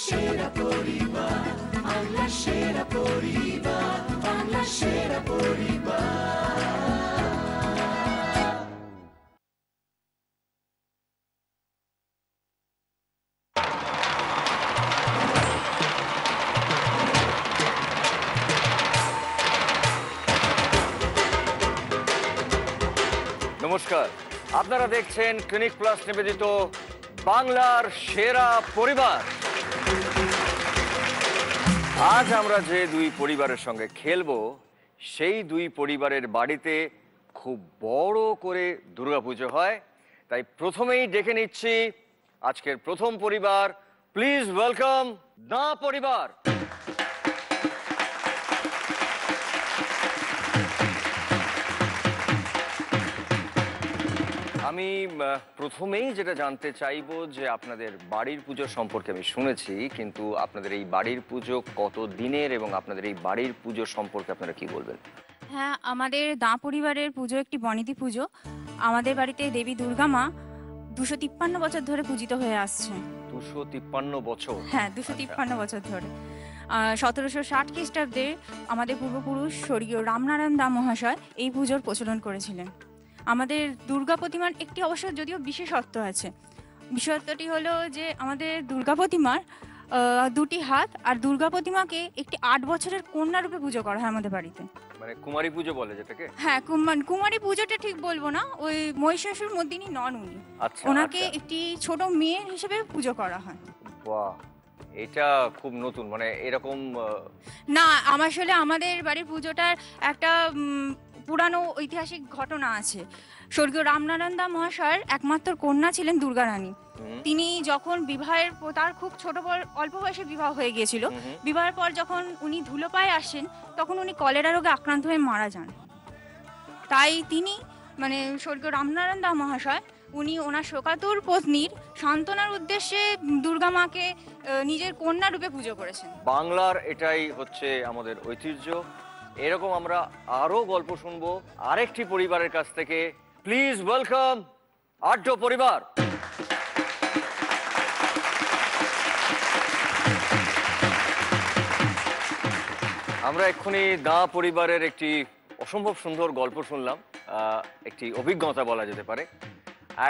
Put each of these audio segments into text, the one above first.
সেরা পরিবার, বাংলা সেরা পরিবার, বাংলা সেরা পরিবার। নমস্কার, আপনারা দেখছেন ক্লিনিক প্লাস নিবেদিত বাংলার সেরা পরিবার। আজ আমরা যে দুই পরিবারের সঙ্গে খেলবো, সেই দুই পরিবারের বাড়িতে খুব বড় করে দুর্গাপুজো হয়। তাই প্রথমেই ডেকে নিচ্ছি আজকের প্রথম পরিবার। প্লিজ ওয়েলকাম দা পরিবার। আমি প্রথমেই যেটা জানতে চাইবো যে আপনাদের বাড়ির পুজো সম্পর্কে আমি শুনেছি, কিন্তু আপনাদের এই বাড়ির পুজো কত দিনের এবং আপনাদের এই বাড়ির পুজো সম্পর্কে আপনারা কি বলবেন? হ্যাঁ, আমাদের দাঁ পরিবারের পুজো একটি বনেদি পুজো। আমাদের বাড়িতে দেবী দুর্গা মা 253 বছর ধরে পূজিত হয়ে আসছে। 253 বছর? হ্যাঁ, 253 বছর ধরে। 1760 খ্রিস্টাব্দে আমাদের পূর্বপুরুষ স্বর্গীয় রামনারায়ণ দা মহাশয় এই পুজোর প্রচলন করেছিলেন। আমাদের দুর্গা প্রতিমার একটি অবশ্য যদিও বিশেষত্ব আছে। বিশেষত্বটি হলো যে আমাদের দুর্গা প্রতিমার দুটি হাত, আর দুর্গা প্রতিমাকে একটি 8 বছরের কন্যা রূপে পুজো করা হয় আমাদের বাড়িতে। মানে কুমারী পুজো বলে যেটাকে? হ্যাঁ, কুমারী পুজোটা ঠিক বলবো না, ওই মহিষাসুর মর্দিনী নন উনি। আচ্ছা, ওনাকে একটি ছোট মেয়ে হিসেবে পুজো করা হয়। বাহ, এটা খুব নতুন, মানে এরকম না, আসলে আমাদের বাড়ির পুজোটার একটা পুরানো ঐতিহাসিক ঘটনা আছে। স্বর্গীয় রামনারায়ণ দা মহাশয়ের একমাত্র কন্যা ছিলেন দুর্গা রানী। তিনি যখন বিবাহের তার খুব অল্প বয়সে বিবাহ হয়ে গিয়েছিল। বিবাহের পর যখন উনি ধুলোপায়ে আসেন, তখন উনি কলেরা রোগে আক্রান্ত হয়ে মারা যান। তাই তিনি মানে স্বর্গীয় রামনারায়ণ দা মহাশয় উনি ওনার শোকাতুর পত্নীর সান্ত্বনার উদ্দেশ্যে দুর্গা মাকে নিজের কন্যা রূপে পুজো করেছেন। বাংলার এটাই হচ্ছে আমাদের ঐতিহ্য। এরকম আমরা আরো গল্প শুনবো আরেকটি পরিবারের কাছ থেকে। প্লিজ ওয়েলকাম আড্ড পরিবার। আমরা এক্ষুনি দা পরিবারের একটি অসম্ভব সুন্দর গল্প শুনলাম, একটি অভিজ্ঞতা বলা যেতে পারে।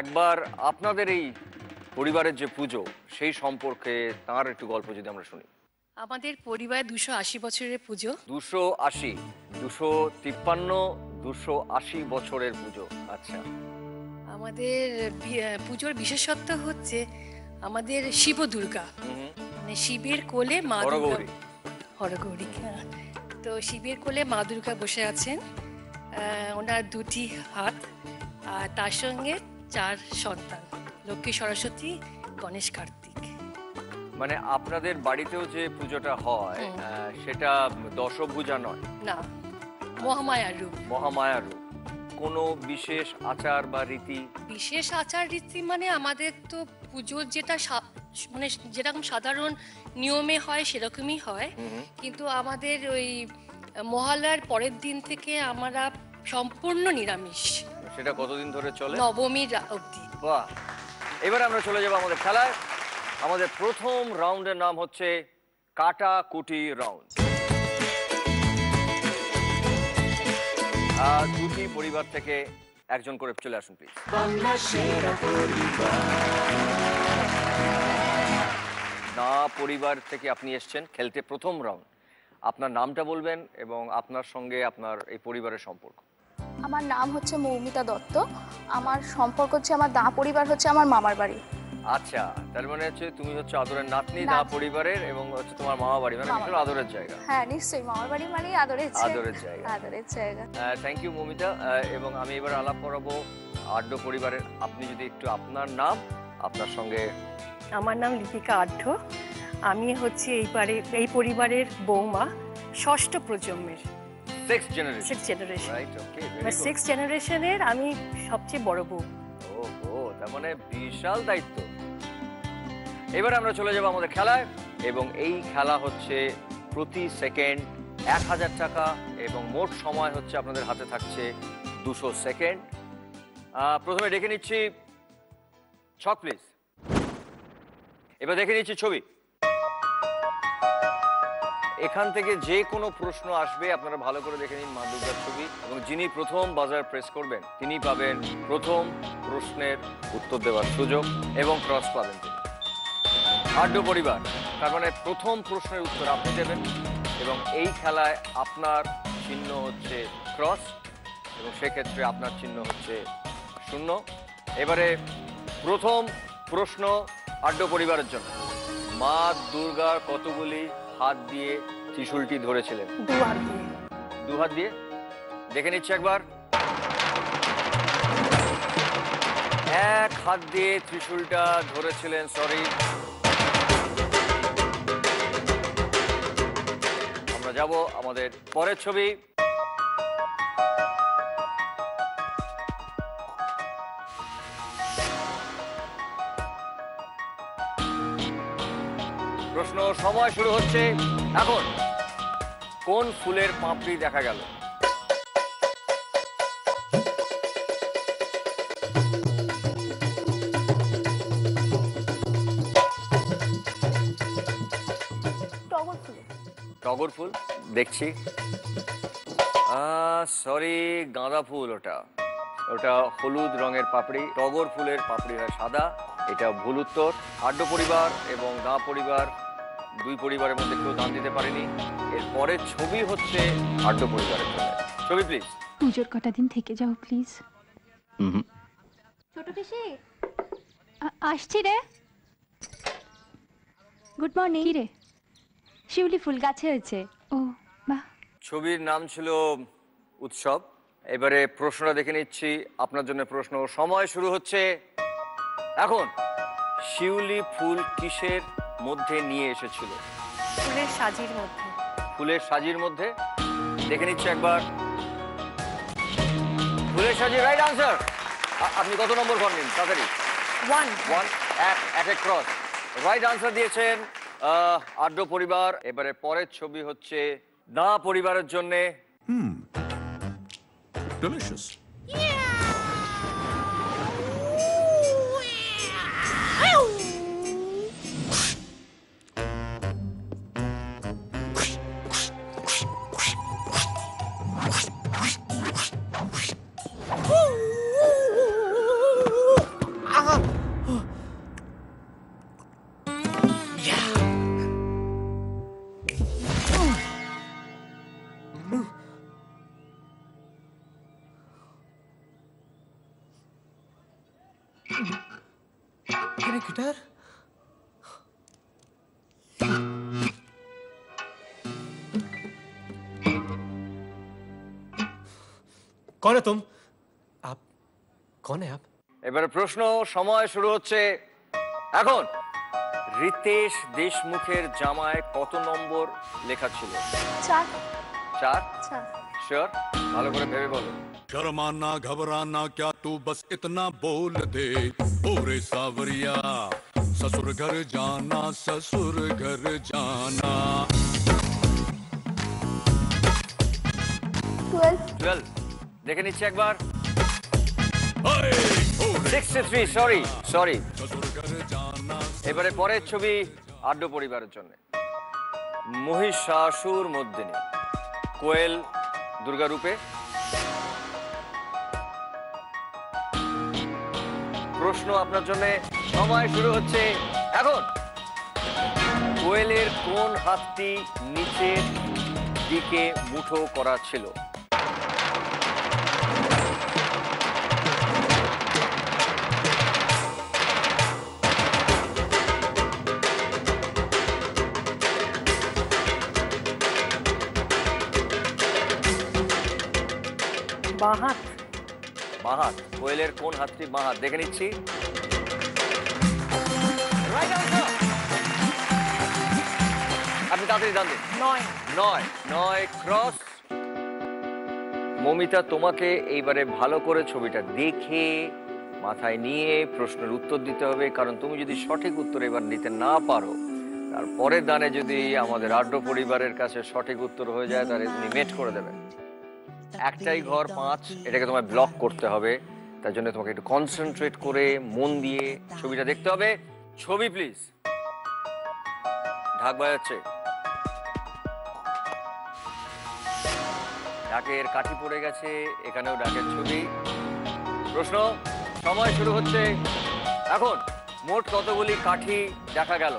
একবার আপনাদের এই পরিবারের যে পুজো সেই সম্পর্কে তার একটু গল্প যদি আমরা শুনি। আমাদের পরিবার 280 বছরের পুজো। 280, 253, 280 বছরের পুজো। আচ্ছা, আমাদের পুজোর বিশেষত্ব হচ্ছে আমাদের শিব দুর্গা, মানে শিবের কোলে মা দুর্গা, হরগৌরী। তো শিবের কোলে মা দুর্গা বসে আছেন, ওনার দুটি হাত, আর তার সঙ্গে 4 সন্তান, লক্ষ্মী, সরস্বতী, গণেশ, কার্তিক। মানে আপনাদের বাড়িতেও যে পুজোটা হয় সেটা দশভুজা নয়? না, মহামায়ার রূপ। মহামায়ার রূপ। কোনো বিশেষ আচার বা রীতি? বিশেষ আচার রীতি মানে আমাদের তো পুজোর যেটা মানে যেরকম সাধারণ নিয়মে হয় সেরকমই হয়, কিন্তু আমাদের ওই মহালয়ার পরের দিন থেকে আমরা সম্পূর্ণ নিরামিষ। সেটা কতদিন ধরে চলে? নবমী অবধি। বাহ, এবার আমরা চলে যাব আমাদের খেলায়। আমাদের প্রথম রাউন্ডের নাম হচ্ছে কাটাকুটি রাউন্ড। দুটি পরিবার থেকে একজন করে চলে আসুন প্লিজ। বাংলা সেরা পরিবার। দা পরিবার থেকে আপনি এসেছেন খেলতে প্রথম রাউন্ড। আপনার নামটা বলবেন এবং আপনার সঙ্গে আপনার এই পরিবারের সম্পর্ক। আমার নাম হচ্ছে মৌমিতা দত্ত। আমার সম্পর্ক হচ্ছে, আমার দা পরিবার হচ্ছে আমার মামার বাড়ি। আচ্ছা, তার মানে হচ্ছে তুমি হচ্ছে আদরের নাতনি দা পরিবারের, এবং হচ্ছে তোমার মামা বাড়ি মানে ভীষণ আদরের জায়গা। হ্যাঁ, নিশ্চয়ই, মামার বাড়ি মানে আদরের জায়গা। আদরের জায়গা। Thank you Moumita. এবং আমি এবার আলাপ করাবো আড্ড পরিবারের। আপনি যদি একটু আপনার নাম, আপনার সঙ্গে। আমার নাম লিপিকা আড্ড। আমি হচ্ছে এই পরিবারের বৌমা, ষষ্ঠ প্রজন্মের, 6th generation। 6th generation, right, ওকে, 6th জেনারেশনের আমি সবচেয়ে বড় বউ। ও, তার মানে বিশাল দায়িত্ব। এবার আমরা চলে যাব আমাদের খেলায়, এবং এই খেলা হচ্ছে প্রতি সেকেন্ড 1000 টাকা, এবং মোট সময় হচ্ছে আপনাদের হাতে থাকছে 200 সেকেন্ড। প্রথমে ডেকে নিচ্ছি ছক প্লিজ। এবার দেখে নিচ্ছি ছবি। এখান থেকে যে কোনো প্রশ্ন আসবে আপনারা ভালো করে দেখে নিন মা দুর্গার ছবি, এবং যিনি প্রথম বাজার প্রেস করবেন তিনি পাবেন প্রথম প্রশ্নের উত্তর দেওয়ার সুযোগ এবং ক্রস পাবেন তিনি। আড্ড পরিবার, তার মানে প্রথম প্রশ্নের উত্তর আপনি দেবেন এবং এই খেলায় আপনার চিহ্ন হচ্ছে ক্রস এবং সেক্ষেত্রে আপনার চিহ্ন হচ্ছে 0। এবারে প্রথম প্রশ্ন আড্ড পরিবারের জন্য। মা দুর্গার কতগুলি হাত দিয়ে ত্রিশূলটি ধরেছিলেন? 2 হাত দিয়ে। 2 হাত দিয়ে। দেখে নিচ্ছি একবার। 1 হাত দিয়ে ত্রিশূলটা ধরেছিলেন, সরি। আমরা যাব আমাদের পরের ছবি। প্রশ্ন সময় শুরু হচ্ছে এখন। কোন ফুলের পাপড়ি দেখা গেল? টগর ফুল। টগর ফুল দেখছি। সরি, গাঁদা ফুল। ওটা হলুদ রঙের পাপড়ি। টগর ফুলের পাপড়ি হয় সাদা। এটা ভুল উত্তর। আড্ড পরিবার এবং দা পরিবার, 2 পরিবারের মধ্যে কেউ দান দিতে পারেনি। এর পরের ছবি হচ্ছে আড্ড পরিবারের জন্য। ছবি প্লিজ। পুজোর কটা দিন থেকে যাও প্লিজ। ছোট পিসি আসছি রে। Good morning. কি রে? শিউলি ফুল গাছে হয়েছে। ও বাহ। ছবির নাম ছিল উৎসব। এবারে প্রশ্নটা দেখে নিচ্ছি আপনার জন্য। প্রশ্ন সময় শুরু হচ্ছে এখন। শিউলি ফুল কিসের মধ্যে নিয়ে এসেছিল? ফুলের সাজির মধ্যে। ফুলের সাজির মধ্যে। দেখে নিচ্ছি একবার। ফুলের সাজি রাইট আনসার। আপনি কত নম্বর ঘর নিন তাড়াতাড়ি? 1 এক ক্রস। রাইট আনসার দিয়েছেন আড্ড পরিবার। এবারে পরের ছবি হচ্ছে দা পরিবারের জন্য। Delicious. अरे गिटार कौन है तुम? आप कौन है आप? এবারে প্রশ্ন সময় শুরু হচ্ছে এখন। রিতেশ দেশমুখের জামায় কত নম্বর লেখা ছিল? 4। 4। শিওর? ভালো করে ভেবে বলো। शर्माना घबराना क्या तू बस इतना बोल दे ओरे सावरिया ससुर घर जाना ससुर घर जाना 12। দেখে নিচ্ছি একবার। हाय, ओरे 63। সরি। ससुर घर जाना এবারে পরের ছবি আড্ড পরিবারের জন্য। মহিষাসুর মর্দিনী, কোয়েল দুর্গা রূপে। প্রশ্ন আপনার জন্য সময় শুরু হচ্ছে এখন। কোয়েলের কোন হাতটি নিচের দিকে মুঠো করা ছিল? বাঁ হাত। বাঁ হাত। কোয়েলের কোন হাতটি বাঁ হাত? দেখে নিচ্ছি। Right answer! আপনি তাড়াতাড়ি জানতেন। 9 ক্রস। মমিতা, তোমাকে এইবারে ভালো করে ছবিটা দেখে মাথায় নিয়ে প্রশ্নের উত্তর দিতে হবে, কারণ তুমি যদি সঠিক উত্তর এবার দিতে না পারো, তারপরের দানে যদি আমাদের আড্ড পরিবারের কাছে সঠিক উত্তর হয়ে যায় তাহলে উনি মেট করে দেবেন। একটাই ঘর 5, এটাকে তোমায় ব্লক করতে হবে। তার জন্য তোমাকে একটু কনসেন্ট্রেট করে মন দিয়ে ছবিটা দেখতে হবে। ছবি প্লিজ। ঢাক বাজাচ্ছে। ডাকের কাঠি পড়ে গেছে, এখানেও ডাকের ছবি। প্রশ্ন, সময় শুরু হচ্ছে এখন। মোট কতগুলি কাঠি দেখা গেল?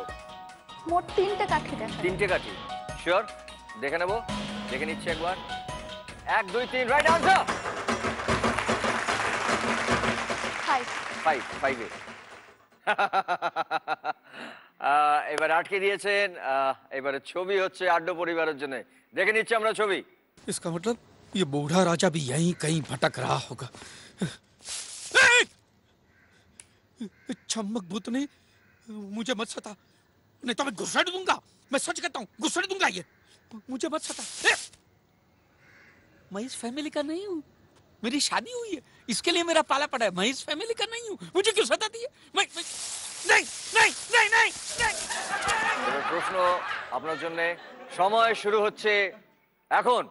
মোট 3টে কাঠি দেখা। 3টে কাঠি, শিওর? দেখে নেব, দেখে নিচ্ছি একবার। 1 2 3, রাইট আনসার। 5 এবার আটকে দিয়েছেন। এবারে ছবি হচ্ছে আড্ডা পরিবারের জন্য, দেখে নিচ্ছি আমরা ছবি। इसका मतलब ये बूढ़ा राजा भी यहीं कहीं भटक रहा होगा। चम्मक भूत ने मुझे मत सता, नहीं तो मैं घुसड़ दूंगा। मैं सच कहता हूँ, घुसड़ दूंगा। ये मुझे मत सता। मैं इस फैमिली का नहीं हूँ, मेरी शादी हुई है, इसके लिए मेरा पाला पड़ा है। मैं इस फैमिली का नहीं हूँ, मुझे क्यों सताती है? मैं नहीं नहीं नहीं नहीं नहीं। প্রশ্ন আপনার জন্য, সময় শুরু হচ্ছে এখন।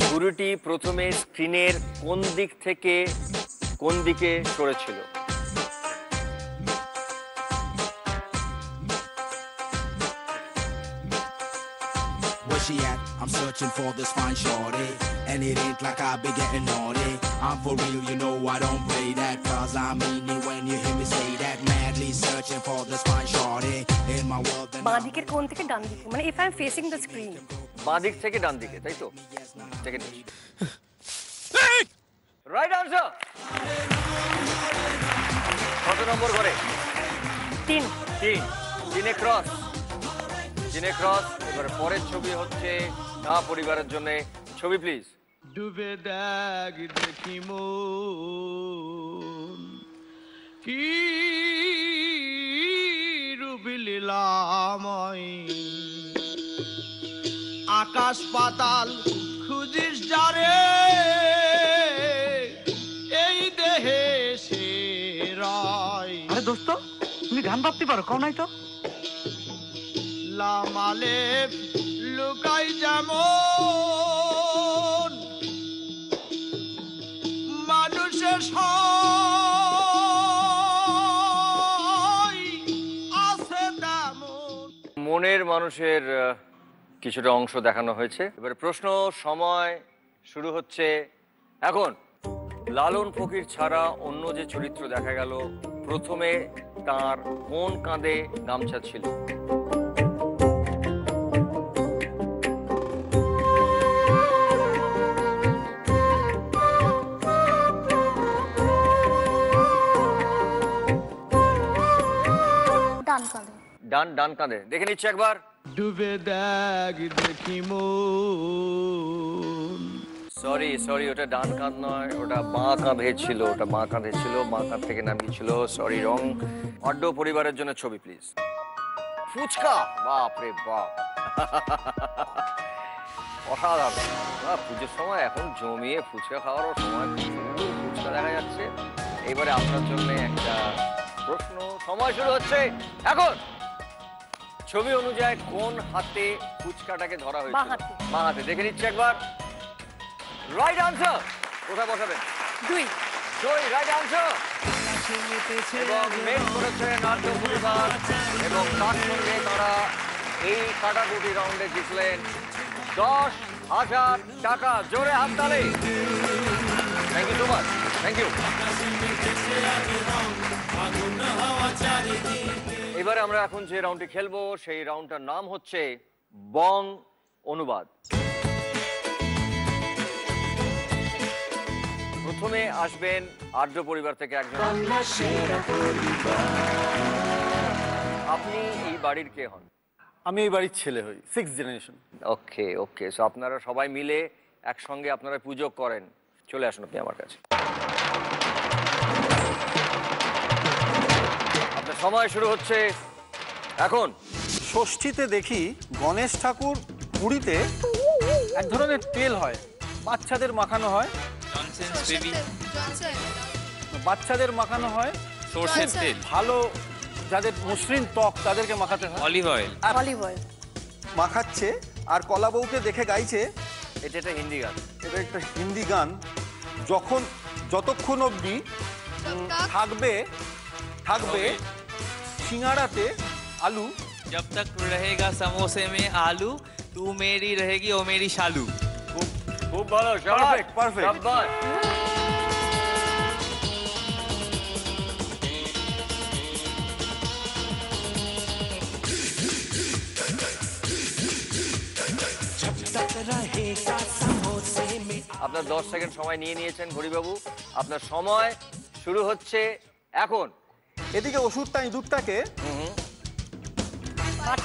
ছুরিটি প্রথমে স্ক্রিনের কোন দিক থেকে কোন দিকে সরেছিল? Where she at? I'm searching for this fine shorty, and it ain't like I be getting naughty. I'm for real, you know I don't play that, cause I mean it when you hear me say that. Madly searching for this fine shorty in my world. বাঁ দিকের কোণ থেকে ডান দিকে, মানে if I'm facing the screen. বাঁ দিক থেকে ডান দিকে, তাই তো? দেখে নিচ্ছি। Right answer. কত নম্বর ঘরে? 3 3 ক্রস। এবারে পরের ছবি হচ্ছে না পরিবারের জন্য, ছবি প্লিজ। ডুবে দেখ দেখি মন কি রূপ লীলাময়, আকাশ পাতাল খুঁজিস যারে এই দেহে সে রয়। আরে দোস্ত, তুমি গান ভাবতে পারো, কও নাই তো? লামালে লুকাই যেমন মানুষের আছে তেমন। মনের মানুষের কিছুটা অংশ দেখানো হয়েছে। এবারে প্রশ্ন, সময় শুরু হচ্ছে এখন। লালন ফকির ছাড়া অন্য যে চরিত্র দেখা গেল, প্রথমে তার কোন কাঁধে গামছা ছিল? ডান কাঁধে, দেখে নিচ্ছি একবার। ডুবে দেখ দেখি মন। সরি, ওটা ডান কাঁধ নয়, ওটা বাঁ কাঁধে ছিল। বাঁ কাঁধ থেকে নামিয়েছিল। সরি, রং। আড্ডা পরিবারের জন্য ছবি প্লিজ। ফুচকা, বাপ রে বাপ, অসাধারণ। পুজোর সময় এখন জমিয়ে ফুচকা খাওয়ারও সময়, ফুচকা দেখা যাচ্ছে। এবারে আপনার জন্য একটা প্রশ্ন, সময় শুরু হচ্ছে এখন। ছবি অনুযায়ী কোন হাতে ফুচকাটাকে ধরা হয়েছে? বাঁ হাতে, দেখে নিচ্ছি একবার। Right answer. কোথায় বসাবেন? 2 রাইট আনসার। এবং মেন করেছেন আড্ডা পরিবার, এবং তার সঙ্গে তারা এই কাটাকুটি রাউন্ডে জিতলেন 10,000 টাকা। জোরে হাততালি। Thank you so much, thank you. এবারে আমরা এখন যে রাউন্ডটি খেলবো, সেই রাউন্ডটার নাম হচ্ছে বং অনুবাদ। প্রথমে আসবেন আড্ডা পরিবার থেকে একজন। আপনি এই বাড়ির কে হন? আমি এই বাড়ির ছেলে হই, 6th জেনারেশন। ওকে, সো আপনারা সবাই মিলে একসঙ্গে আপনারা পুজো করেন। চলে আসুন আপনি আমার কাছে। আপনার সময় শুরু হচ্ছে এখন। ষষ্ঠীতে দেখি গণেশ ঠাকুর পুরীতে এক ধরনের তেল হয়, বাচ্চাদের মাখানো হয়। বাচ্চাদের মাখানো হয় সরষের তেল। ভালো যাদের মসৃণ ত্বক তাদেরকে মাখাতে হয় অলিভ অয়েল। মাখাচ্ছে আর কলা বউকে দেখে গাইছে। এটা একটা হিন্দি গান। এটা একটা হিন্দি গান। যতক্ষণ অবধি থাকবে সিঙ্গাড়াতে আলু, जब तक रहेगा समोसे में आलू, तू मेरी रहेगी ओ मेरी शालू। খুব ভালো, Perfect, perfect. শাবাশ। আপনার 10 সেকেন্ড সময় নিয়ে নিয়েছেন ঘড়িবাবু, আপনার সময় শুরু হচ্ছে এখন। এদিকে ওষুধটা ইঁদুরটাকে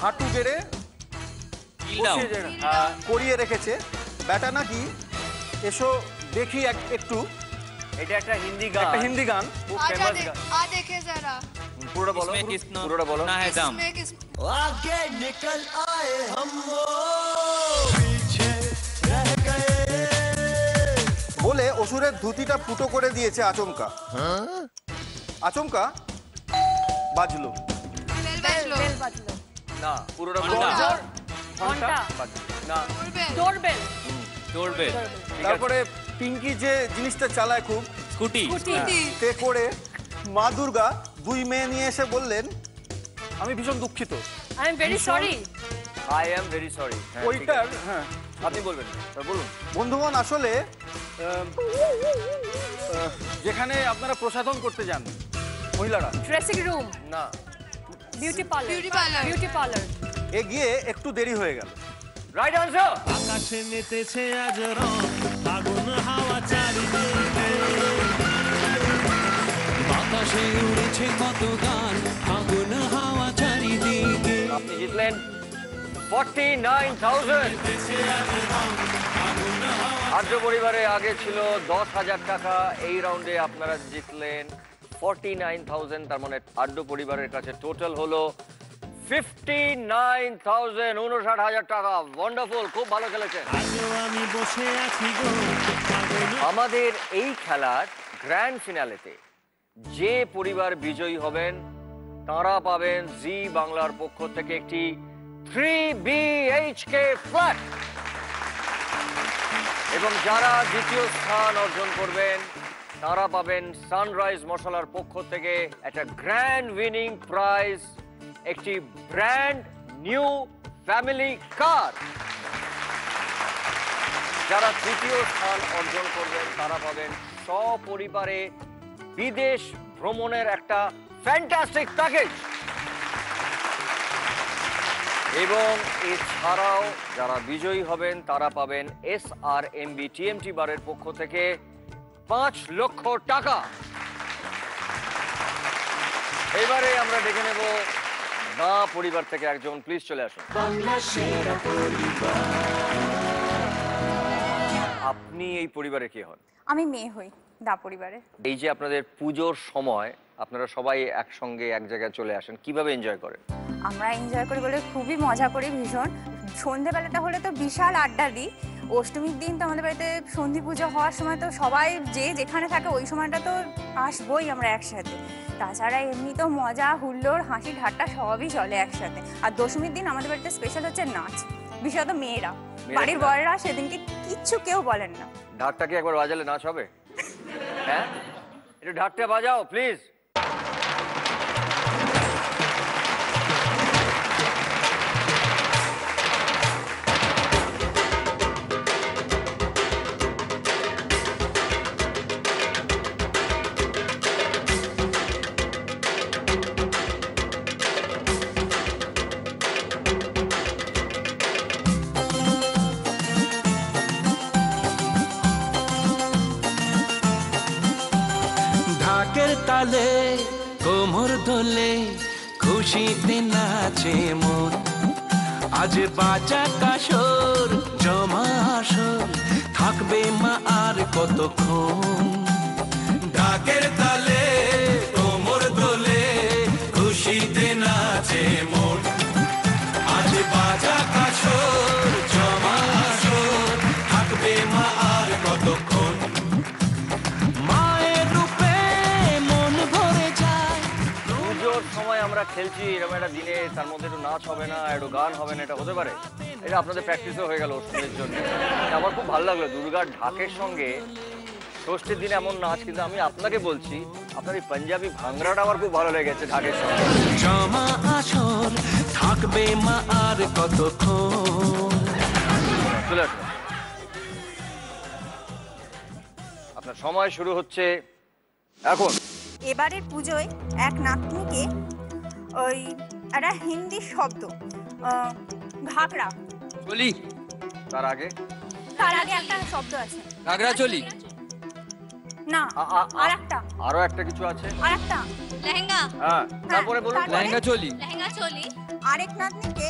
হাঁটু গেড়ে করিয়ে রেখেছে। ব্যাটা নাকি এসো দেখি একটু। এটা একটা হিন্দি গান, একটা হিন্দি গান, খুব ফেমাস গান। দেখে যারা পুরোটা বলো, পুরোটা বলো। आगे निकल आए हम वो पीछे रह गए। বলে অসুরের ধুতিটা ফুটো করে দিয়েছে আচমকা। আচমকা বাজলো। না, পুরোটা বলো। ঘন্টা, না, ডোরবেল, ডোরবেল, তারপরে পিঙ্কি যে জিনিসটা চালায় খুব, স্কুটি, তে করে মা দুর্গা 2 মেয়ে নিয়ে এসে বললেন, আমি ভীষণ দুঃখিত, I am very sorry. I am very sorry. ওইটার হ্যাঁ আপনি বলবেন, বলুন। বন্ধুগণ, আসলে যেখানে আপনারা প্রসাধন করতে যান মহিলারা, ড্রেসিং রুম, না, বিউটি পার্লার, এ গিয়ে একটু দেরি হয়ে গেল। Right answer. আকাশে নেতেছে আজ রং, আগুন হাওয়া চারিদিকে, বাতাসে উড়েছে কত গান, আগুন হাওয়া চারিদিকে। আপনি জিতলেন 49,000। আর্য পরিবারে আগে ছিল 10,000 টাকা, এই রাউন্ডে আপনারা জিতলেন 49,000। তার মানে আর্য পরিবারের কাছে টোটাল হলো 59,000, 59,000 টাকা। ওয়ান্ডারফুল, খুব ভালো খেলেছেন। আমি বসে আছি গো। আমাদের এই খেলার গ্র্যান্ড ফিনালেতে যে পরিবার বিজয়ী হবেন তারা পাবেন জি বাংলার পক্ষ থেকে একটি 3 BHK ফ্ল্যাট, এবং যারা দ্বিতীয় স্থান অর্জন করবেন তারা পাবেন সানরাইজ মশলার পক্ষ থেকে একটা গ্র্যান্ড উইনিং প্রাইজ, একটি ব্র্যান্ড নিউ ফ্যামিলি কার। যারা তৃতীয় স্থান অর্জন করবেন তারা পাবেন সপরিবারে বিদেশ ভ্রমণের একটা ফ্যান্টাস্টিক প্যাকেজ, এবং এছাড়াও যারা বিজয়ী হবেন তারা পাবেন SRMB TMT বারের পক্ষ থেকে 5 লক্ষ টাকা। এবারে আমরা ডেকে নেব না পরিবার থেকে একজন, প্লিজ চলে আসুন। আপনি এই পরিবারে কে হন? আমি মেয়ে হই দা পরিবারে। এই যে আপনাদের পুজোর সময় আপনারা সবাই একসঙ্গে এক জায়গায় চলে আসেন, কিভাবে এনজয় করেন? আমরা এনজয় করি বলে খুবই মজা করি ভীষণ। সন্ধেবেলাটা হলে তো বিশাল আড্ডা দিই। অষ্টমীর দিন তো আমাদের বাড়িতে সন্ধি পুজো হওয়ার সময় তো সবাই যে যেখানে থাকে ওই সময়টা তো আসবোই আমরা একসাথে। তাছাড়া এমনি তো মজা হুল্লোড় হাসি ঠাট্টা সবই চলে একসাথে। আর দশমীর দিন আমাদের বাড়িতে স্পেশাল হচ্ছে নাচ, বিশেষত মেয়েরা। বাড়ির বড়রা সেদিনকে কিচ্ছু কেউ বলেন না। ঢাকটাকে একবার বাজালে নাচ হবে? হ্যাঁ, একটু ঢাকটা বাজাও প্লিজ। তালে কোমর দোলে খুশিতে নাচে মন, আজ বাজা কাসর জমা আসর থাকবে মা আর কতক্ষণ। ঢাকের তালে কোমর দোলে খুশিতে নাচে মন, আজ বাজা কাসর জমা আসর থাকবে মা আর কতক্ষণ। আমরা খেলছি এরকম একটা দিনে, তার মধ্যে একটু নাচ হবে না, একটু গান হবে না, এটা হতে পারে? এটা আপনাদের প্র্যাকটিসও হয়ে গেল অষ্টমীর জন্য। আমার খুব ভালো লাগলো দুর্গার ঢাকের সঙ্গে ষষ্ঠীর দিনে এমন নাচ। কিন্তু আমি আপনাকে বলছি, আপনার এই পাঞ্জাবি ভাংড়াটা আমার খুব ভালো লেগেছে ঢাকের সঙ্গে। জমা আসর থাকবে মা আর কতক্ষণ। চলে আসুন। আপনার সময় শুরু হচ্ছে এখন। এবারের পুজোয় এক নাতনিকে ওই একটা হিন্দি শব্দ ঘাগরা চলি। তার আগে একটা শব্দ আছে ঘাগরা চলি। না, আরেকটা আরো একটা কিছু আছে। আরেকটা লেহেঙ্গা। হ্যাঁ, তারপরে বলুন। লেহেঙ্গা চলি। লেহেঙ্গা চলি। আরেক নাতনিকে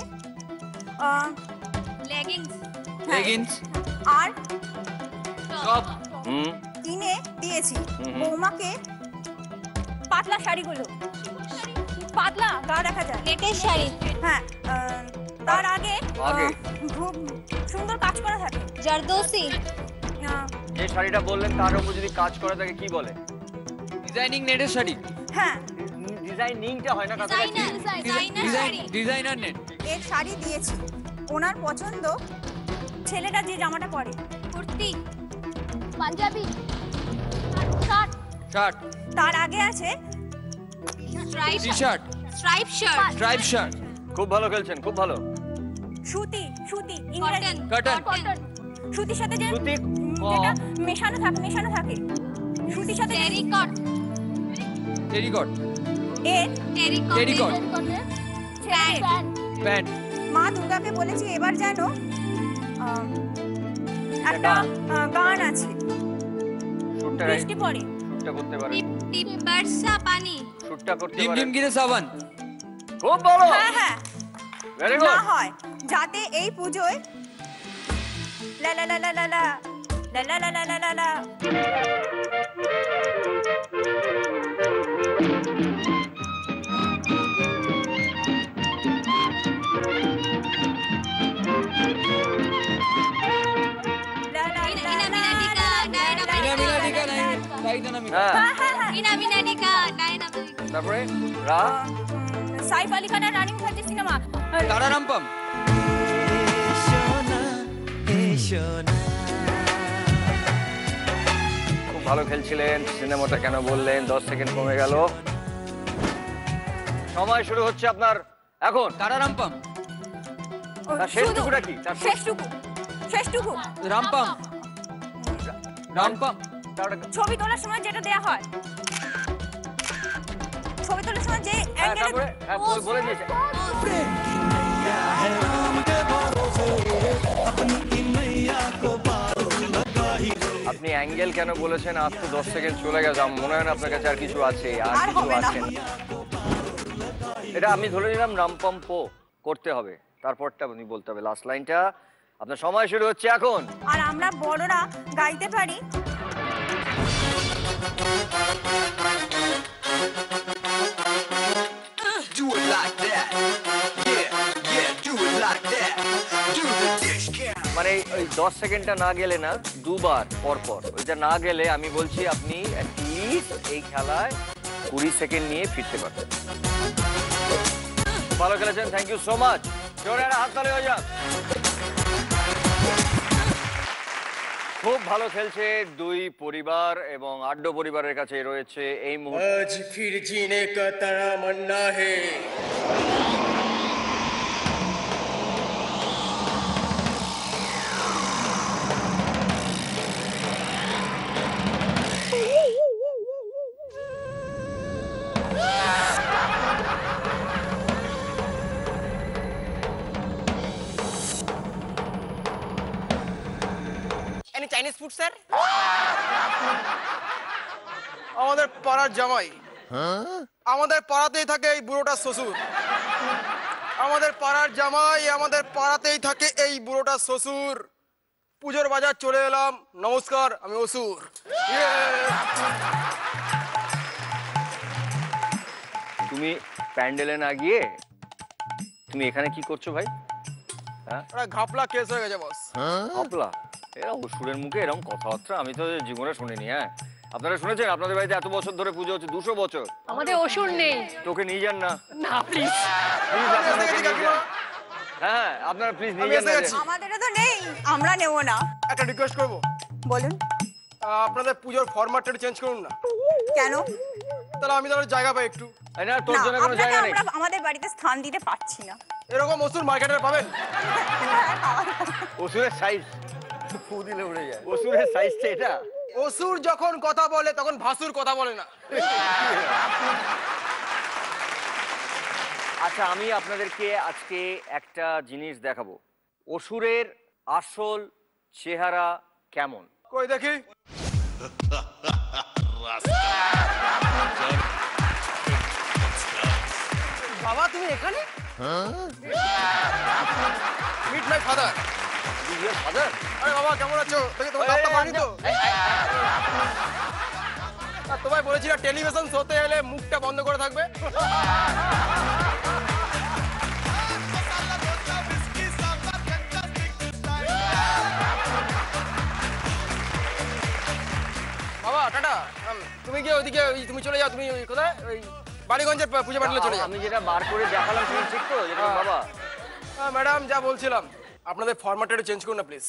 লেগিংস। লেগিংস আর টপ কিনে দিয়েছি। বৌমাকে পাতলা শাড়িগুলো, পাতলা গা দেখা যায়, নেটের শাড়ি। হ্যাঁ, তার আগে খুব সুন্দর কাজ করা থাকে, জারদোসি। যে শাড়িটা বললেন তার উপর যদি কাজ করে থাকে কি বলে? ডিজাইনিং নেটের শাড়ি। হ্যাঁ, ডিজাইনিংটা হয় না কাছাকাছি। Designer net. এর শাড়ি দিয়েছি। ওনার পছন্দ ছেলেটা যে জামাটা পরে, কুর্তি, পাঞ্জাবি, শার্ট। শার্ট। তার আগে আছে t-shirt, stripe shirt. Stripe shirt. খুব ভালো খেলছেন, খুব ভালো। সুতি, সুতি, ইংরেজি কটন। কটন। সুতির সাথে যে যেটা মেশানো থাকে সুতির সাথে টেরিকট। টেরিকট। এর টেরিকট। প্যান্ট। মা দুর্গাকে বলেছি এবার যেন একটা গান আছে, বৃষ্টি পড়ে, শুটটা করতে পারে। টিপ বর্ষা পানি, শুটটা করতে ডিম পারে। ডিম গিরে সাবান। খুব ভালো। হ্যাঁ হ্যাঁ, ভেরি গুড। না হয় যাতে এই পুজোয় লা লা লা লা লা লা লা লা লা লা লা লা। তারপরে সাইফ আলী খানের রানী মুখার্জি সিনেমা তারা রামপাম। খুব ভালো খেলছিলেন। সিনেমাটা কেন বললেন? 10 সেকেন্ড কমে গেল। সময় শুরু হচ্ছে আপনার এখন। তারা রামপাম। তার শেষটুকুটা কি? শেষটুকু রামপাম। রামপাম। ছবি তোলার সময় যেটা দেয়া হয়, ছবি তোলার সময় যে অ্যাঙ্গেলে বলে দিয়েছে। আপনি অ্যাঙ্গেল কেন বলেছেন? আজ তো 10 সেকেন্ড চলে গেছে। মনে হয় না আপনার কাছে আর কিছু আছে? আর কিছু আছে? এটা আমি ধরে নিলাম রামপাম্পো করতে হবে, তারপরটা আপনি বলতে হবে লাস্ট লাইনটা। আপনার সময় শুরু হচ্ছে এখন। আর আমরা বড়রা গাইতে পারি। মানে ওই 10 সেকেন্ডটা না গেলে না, দুবার পর পর ওইটা না গেলে আমি বলছি আপনি অ্যাটলিস্ট এই খেলায় 20 সেকেন্ড নিয়ে ফিরতে পারবেন। ভালো খেলেছেন, থ্যাংক ইউ সো মাচ। জোরে হাততালি হয়ে যাক। খুব ভালো খেলছে দুই পরিবার এবং আড্ডো পরিবারের কাছে রয়েছে এই মুহূর্তে। আজ ফির জিনে কা তামান্না হে। Chinese food sir. আমাদের পাড়ার জামাই, আমাদের পাড়াতেই থাকে এই বুড়োটা শ্বশুর। আমাদের পাড়ার জামাই, আমাদের পাড়াতেই থাকে এই বুড়োটা শ্বশুর। পুজোর বাজার চলে এলাম। নমস্কার, আমি অসুর। তুমি প্যান্ডেলে না গিয়ে তুমি এখানে কি করছো ভাই? হ্যাঁ, ঘাপলা কেস হয়ে গেছে বস। ঘাপলা? এরা অসুরের মুখে এরকম কথাবার্তা আমি তো জীবনে শুনিনি। হ্যাঁ, আপনারা শুনেছেন? আপনাদের বাড়িতে এত বছর ধরে পুজো হচ্ছে, 200 বছর। আমাদের অসুর নেই। তোকে নিয়ে যান না। না প্লিজ। হ্যাঁ, আপনারা প্লিজ নিয়ে যান না। আমাদেরও তো নেই, আমরা নেব না। একটা রিকোয়েস্ট করবো। বলুন। আপনাদের পুজোর ফরম্যাটটা চেঞ্জ করুন না। কেন? তাহলে আমি তাহলে জায়গা পাই একটু। না, তোর জন্য কোনো জায়গা নেই। আমরা আমাদের বাড়িতে স্থান দিতে পারছি না। এরকম অসুর মার্কেটে পাবেন? অসুরের সাইজ ফু দিলে উড়ে যায়। অসুরের সাইজটা এটা। অসুর যখন কথা বলে তখন ভাসুর কথা বলে না। আচ্ছা, আমি আপনাদেরকে আজকে একটা জিনিস দেখাবো। অসুরের আসল চেহারা কেমন কই দেখি। বাবা তুমি এখানে? Meet my father. ফাদার? আরে বাবা কেমন আছো? দেখি তোমার দাঁতটা পানি তো। আর তোমায় বলেছি না টেলিভিশন শোতে এলে মুখটা বন্ধ করে থাকবে। বাবা টাটা। তুমি গিয়ে ওইদিকে তুমি চলে যাও। তুমি কোথায়? ওই বাড়িগঞ্জের পূজা প্যান্ডেলে চলে যাও। আমি যেটা বার করে দেখালাম তুমি ঠিক তো? যেটা বাবা ম্যাডাম যা বলছিলাম আপনাদের ফরম্যাটটা চেঞ্জ করুন না প্লিজ।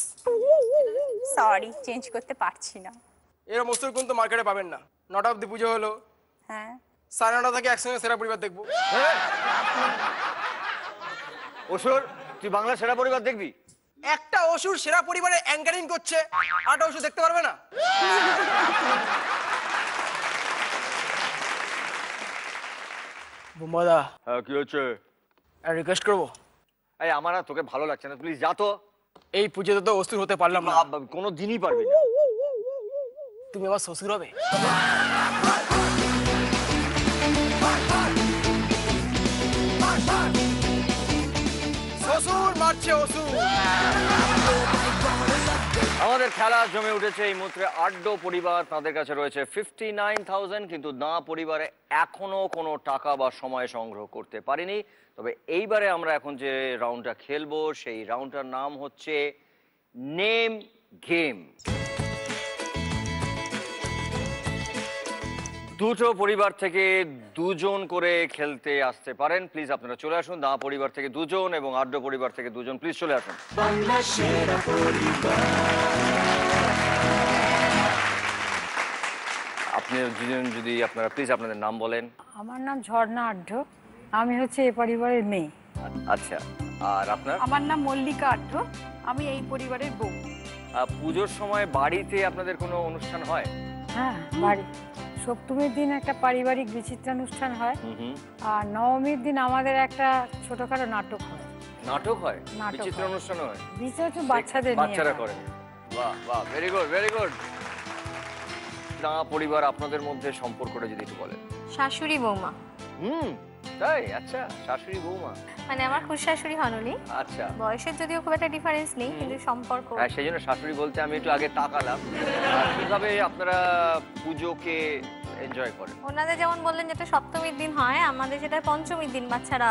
সরি, চেঞ্জ করতে পারছি না। এরকম অস্ত্র কিন্তু মার্কেটে পাবেন না। 9টা অবধি পুজো হলো, হ্যাঁ 9:30 থেকে একসঙ্গে সেরা পরিবার দেখবো। অসুর তুই বাংলা সেরা পরিবার দেখবি? একটা অসুর সেরা পরিবারে অ্যাঙ্কারিং করছে, 8টা অসুর দেখতে পারবে না? বোম্বাদা হ্যাঁ কি হচ্ছে? রিকোয়েস্ট করবো। এই আমার আর তোকে ভালো লাগছে না, প্লিজ যা তো। এই পুজোতে তো অস্ত্র হতে পারলাম না। কোনো দিনই পারবি না। তুমি আমার শ্বশুর হবে। শ্বশুর মারছে অসুর। আমাদের খেলা জমে উঠেছে এই মুহূর্তে। আড্ডো পরিবার তাদের কাছে রয়েছে 59,000, কিন্তু না পরিবারে এখনো কোনো টাকা বা সময় সংগ্রহ করতে পারেনি। তবে এইবারে আমরা এখন যে রাউন্ডটা খেলবো সেই রাউন্ডটার নাম হচ্ছে নেম গেম। দুটো পরিবার থেকে দুজন করে খেলতে আসতে পারেন। প্লিজ আপনারা চলে আসুন। দা পরিবার থেকে দুজন এবং আড্ডো পরিবার থেকে দুজন, প্লিজ চলে আসুন। আপনি যদি আপনারা প্লিজ আপনাদের নাম বলেন। আমার নাম ঝর্ণা আঢ্য, আমি হচ্ছে এই পরিবারের মেয়ে। আচ্ছা, আর আপনার? আমার নাম মল্লিকা আঢ্য, আমি এই পরিবারের বউ। পুজোর সময় বাড়িতে আপনাদের কোনো অনুষ্ঠান হয়? হ্যাঁ, বাড়ি সপ্তমীর দিন একটা পারিবারিক বিচিত্রানুষ্ঠান হয়, আর নবমীর দিন আমাদের একটা ছোটখাটো নাটক হয়। নাটক হয়? বিচিত্র অনুষ্ঠান হয়? বিচিত্র বাচ্চাদের নিয়ে। বাচ্চারা করে? বাহ বাহ, ভেরি গুড ভেরি গুড। না পরিবার আপনাদের মধ্যে সম্পর্কটা যদি একটু বলেন। শাশুড়ি বৌমা। তাই? আচ্ছা, শাশুড়ি বৌমা। মানে আমার খুব শাশুড়ি হননি। আচ্ছা, বয়সের যদিও খুব একটা ডিফারেন্স নেই, কিন্তু সম্পর্ক। হ্যাঁ, সেই জন্য শাশুড়ি বলতে আমি একটু আগে তাকালাম। কিভাবে আপনারা পুজোকে এনজয় করেন? ওনাদের যেমন বললেন যেটা সপ্তমীর দিন হয়, আমাদের সেটা পঞ্চমীর দিন বাচ্চারা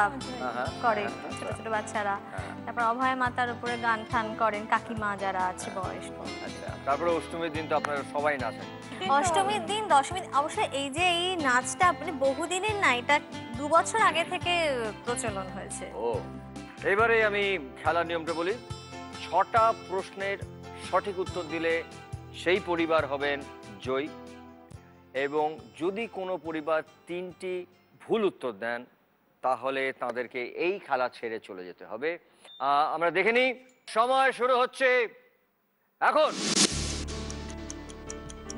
করে, ছোট ছোট বাচ্চারা। তারপর অভয় মাতার উপরে গান টান করেন কাকিমা যারা আছে বয়স্ক। আচ্ছা, তারপরে অষ্টমীর দিন তো আপনারা সবাই নাচেন। অষ্টমীর দিন, দশমী, অবশ্যই এই যে এই নাচটা মানে বহুদিনের না, এটা 2 বছর আগে থেকে প্রচলন হয়েছে। ও, এবারে আমি খেলার নিয়মটা বলি। 6টা প্রশ্নের সঠিক উত্তর দিলে সেই পরিবার হবেন জয়ী, এবং যদি কোনো পরিবার 3টি ভুল উত্তর দেন তাহলে তাদেরকে এই খেলা ছেড়ে চলে যেতে হবে। আমরা দেখে নিই, সময় শুরু হচ্ছে এখন।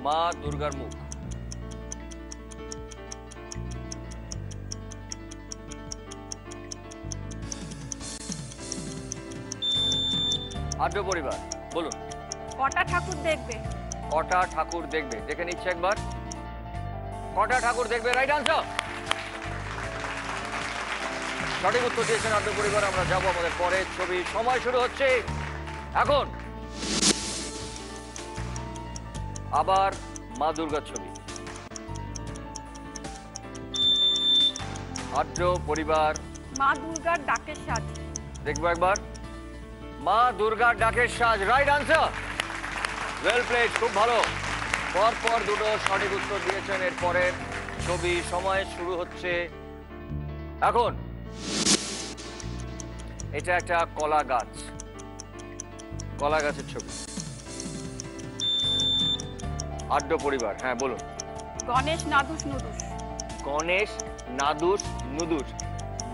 মা দুর্গার মুখ। আড্ডো পরিবার বলুন। কটা ঠাকুর দেখবে? কটা ঠাকুর দেখবে? দেখে নিচ্ছে একবার। কটা ঠাকুর দেখবে? Right answer. সঠিক উত্তর দিয়েছেন আড্ডো পরিবার। আমরা যাবো আমাদের পরের ছবি। সময় শুরু হচ্ছে এখন। আবার মা দুর্গার ছবি। আড্ডো পরিবার। মা দুর্গার ডাকের সাজ। দেখবো একবার। মা দুর্গার ডাকের সাজ, রাইট আনসার। ওয়েল প্লেড, খুব ভালো। পরপর দুটো সঠিক উত্তর দিয়েছেন। এর পরের ছবি। সময় শুরু হচ্ছে এখন। এটা একটা কলা গাছ, কলা গাছের ছবি। আড্ডো পরিবার, হ্যাঁ বলুন। গণেশ নাদুস নুদুস। গণেশ নাদুস নুদুস।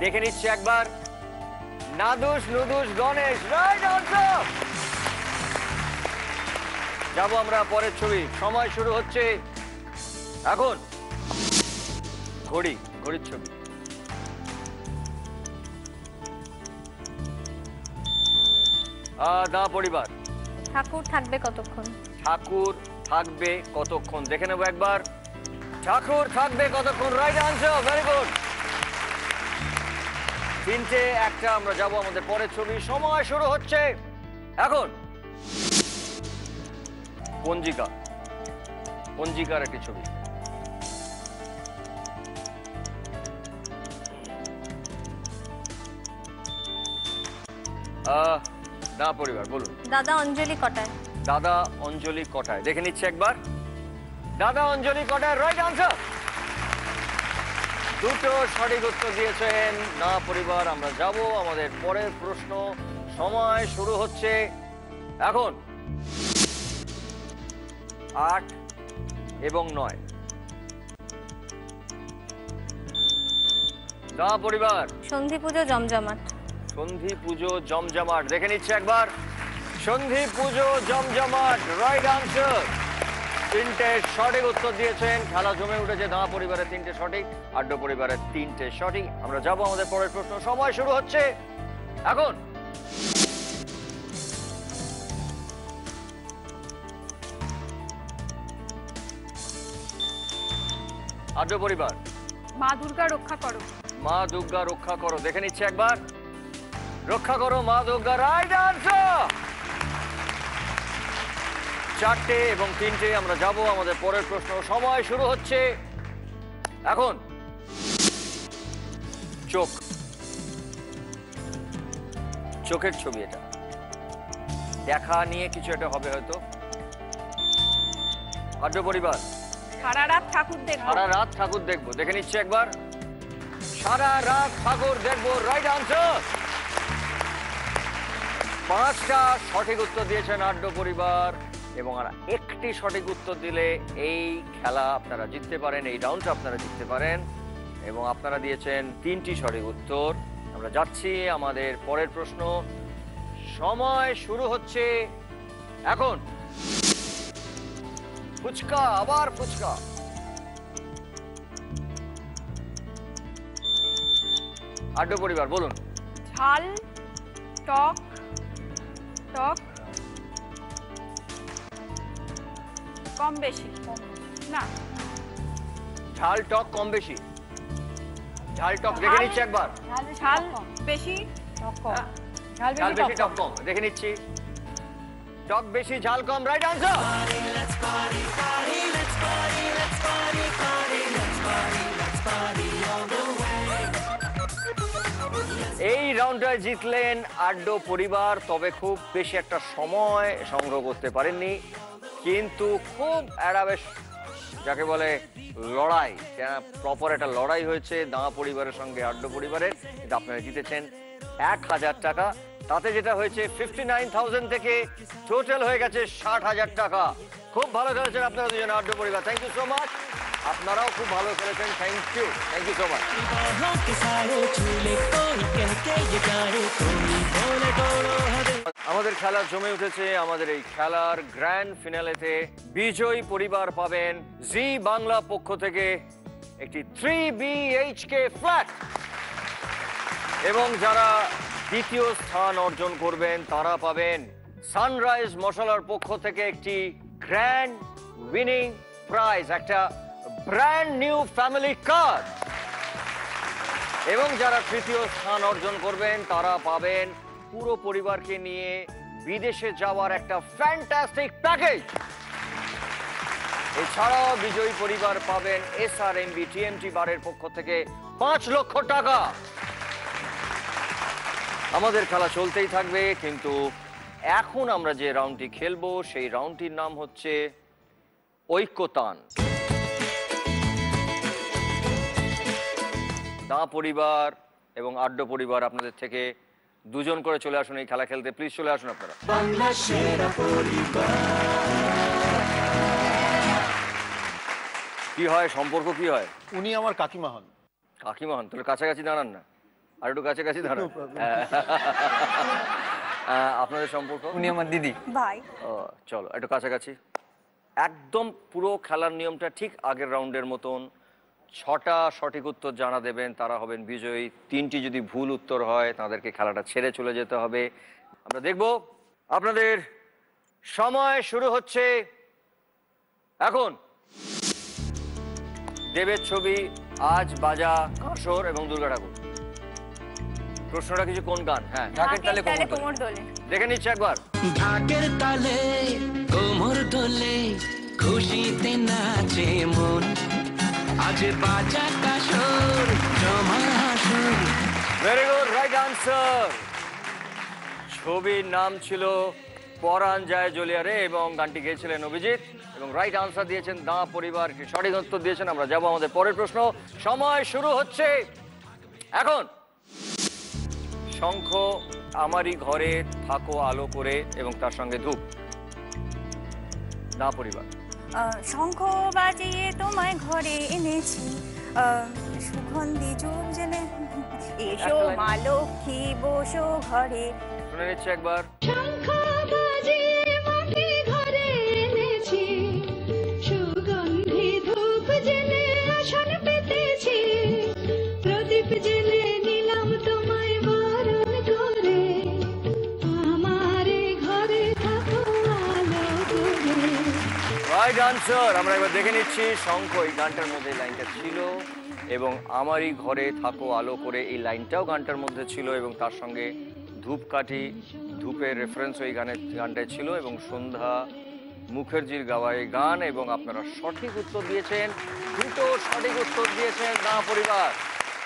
দেখে নিচ্ছে একবার। নাদুস নুদুস গণেশ, রাইট আনসার। যাব আমরা পরের ছবি। সময় শুরু হচ্ছে এখন। ঘড়ির ছবি। দা পরিবার। ঠাকুর থাকবে কতক্ষণ? ঠাকুর থাকবে কতক্ষণ দেখে নেবো একবার। ঠাকুর থাকবে কতক্ষণ, রাইট আনসার, ভেরি গুড। 3টে 1টা আমরা যাব আমাদের পরের ছবি। সময় শুরু হচ্ছে এখন। পঞ্জিকার একটি ছবি। দা পরিবার বলুন। দাদা অঞ্জলি কটায়? দাদা অঞ্জলি কটায় দেখে নিচ্ছে একবার। দাদা অঞ্জলি কটায়, রাইট আনসার। 2টো সঠিক উত্তর দিয়েছেন না পরিবার। আমরা যাব আমাদের পরের প্রশ্ন। সময় শুরু হচ্ছে এখন। 8 এবং 9। দা পরিবার। সন্ধি পুজো জমজমাট। সন্ধি পুজো জমজমাট দেখে নিচ্ছে একবার। সন্ধি পুজো জমজমাট, রাইট আনসার। 3টে সঠিক উত্তর দিয়েছেন। খেলা জমে উঠেছে। দা পরিবারের 3টে সঠিক, আড্ড পরিবারের 3টে সঠিক। আমরা যাব আমাদের পরের প্রশ্ন। সময় শুরু হচ্ছে এখন। আড্ড পরিবার। মা দুর্গা রক্ষা করো। মা দুর্গা রক্ষা করো দেখে নিচ্ছে একবার। রক্ষা করো মা দুর্গা, রাইট আনসার। 4টে এবং 3টে আমরা যাব আমাদের পরের প্রশ্ন। সময় শুরু হচ্ছে এখন। চোখের ছবি এটা। দেখা নিয়ে কিছু একটা হবে হয়তো। আড্ড পরিবার। সারা রাত ঠাকুর দেখবো। সারা রাত ঠাকুর দেখবো দেখে নিচ্ছে একবার। সারা রাত ঠাকুর দেখবো, রাইট আনসার। 5টা সঠিক উত্তর দিয়েছেন আড্ড পরিবার এবং আর একটি সঠিক উত্তর দিলে এই খেলা আপনারা জিততে পারেন, এই রাউন্ডটা আপনারা জিততে পারেন। এবং আপনারা দিয়েছেন 3টি সঠিক উত্তর। আমরা যাচ্ছি আমাদের পরের প্রশ্ন। সময় শুরু হচ্ছে এখন। ফুচকা, আবার ফুচকা। আড্ড পরিবার বলুন। ঝাল, টক, কম বেশি। না, ঝাল টক কম বেশি। ঝাল টক দেখে নিচ্ছি একবার। ঝাল বেশি, ঝাল বেশি টক কম দেখে নিচ্ছি। টক বেশি ঝাল কম, রাইট আনসার। এই রাউন্ডটায় জিতলেন আড্ড পরিবার, তবে খুব বেশি একটা সময় সংগ্রহ করতে পারেননি, কিন্তু খুব একটা বেশ যাকে বলে লড়াই, প্রপার একটা লড়াই হয়েছে দাঁ পরিবারের সঙ্গে আড্ড পরিবারের। কিন্তু আপনারা জিতেছেন 1000 টাকা। তাতে যেটা হয়েছে 59,000 থেকে টোটাল হয়ে গেছে 60,000 টাকা। খুব ভালো খেলেছেন আপনারা দুজনে আড্ড পরিবার, থ্যাংক ইউ সো মাচ। আপনারাও খুব ভালো খেলেছেন, থ্যাংক ইউ সো মাচ। আমাদের খেলা জমে উঠেছে। আমাদের এই খেলার গ্র্যান্ড ফিনালেতে বিজয়ী পরিবার পাবেন জি বাংলা পক্ষ থেকে একটি 3 BHK ফ্ল্যাট, এবং যারা দ্বিতীয় স্থান অর্জন করবেন তারা পাবেন সানরাইজ মশলার পক্ষ থেকে একটি গ্র্যান্ড উইনিং প্রাইজ, একটা ব্র্যান্ড নিউ ফ্যামিলি কার। এবং যারা তৃতীয় স্থান অর্জন করবেন তারা পাবেন পুরো পরিবারকে নিয়ে বিদেশে যাওয়ার একটা ফ্যান্টাস্টিক প্যাকেজ। এছাড়াও বিজয়ী পরিবার পাবেন SRMB TMT বারের পক্ষ থেকে 5 লক্ষ টাকা। আমাদের খেলা চলতেই থাকবে, কিন্তু এখন আমরা যে রাউন্ডটি খেলবো সেই রাউন্ডটির নাম হচ্ছে ঐক্যতান। দাঁ পরিবার এবং আড্ড পরিবার আপনাদের থেকে দুজন করে চলে আসুন এই খেলা খেলতে, প্লিজ চলে আসুন আপনারা। কি হয় সম্পর্ক, কি হয়? উনি আমার কাকিমা হন। কাকিমা হন? তাহলে কাছাকাছি দাঁড়ান না, আর একটু কাছাকাছি দাঁড়ান। আপনাদের সম্পর্ক? উনি আমার দিদি। ভাই। ও চলো একটু কাছাকাছি। একদম পুরো খেলার নিয়মটা ঠিক আগের রাউন্ডের মতন। 6টা সঠিক উত্তর জানা দেবেন, তারা হবেন বিজয়ী। 3টি যদি ভুল উত্তর হয় তাদেরকে খেলাটা ছেড়ে চলে যেতে হবে। আমরা দেখব আপনাদের সময় শুরু হচ্ছে এখন। দেবের ছবি আজ বাজা কাঁসর এবং দুর্গা ঠাকুর। প্রশ্নটা কিছু কোন গান? হ্যাঁ, ঢাকের তালে কোমর দোলে। দেখে নিচ্ছি একবার। ঢাকের তালে কোমর দোলে খুশিতে নাচে মন, আজ বাজা কাঁসর জমা হাসর। Very good, right answer. ছবির নাম ছিল পরাণ যায় জ্বলিয়ারে এবং গানটি গেয়েছিলেন অভিজিৎ এবং রাইট আনসার দিয়েছেন দা পরিবার, সঠিক উত্তর দিয়েছেন। আমরা যাব আমাদের পরের প্রশ্ন। সময় শুরু হচ্ছে এখন। শঙ্খ আমারই ঘরে থাকো আলো করে এবং তার সঙ্গে ধূপ। দা পরিবার। শঙ্খ বাজিয়ে তোমায় ঘরে এনেছি, সুগন্ধি যুগ জেনে এসো মা লক্ষ্মী বসো ঘরে। শুনে নিচ্ছে একবার। শঙ্খ বাজিয়ে মাকে ঘরে এনেছি, সুগন্ধি ধূপ জেনে আসন পেতেছি, প্রদীপ জেলে নিলাম তোমায় বরণ করে, আমার ঘরে থাকো আলো করে। Right answer. আমরা একবার দেখে নিচ্ছি। শঙ্খ এই গানটার মধ্যে এই লাইনটা ছিল এবং আমারই ঘরে থাকো আলো করে এই লাইনটাও গানটার মধ্যে ছিল এবং তার সঙ্গে ধূপকাঠি, ধূপের রেফারেন্স ওই গানটায় ছিল এবং সন্ধ্যা মুখার্জির গাওয়া এই গান। এবং আপনারা সঠিক উত্তর দিয়েছেন, দুটো সঠিক উত্তর দিয়েছেন দা পরিবার।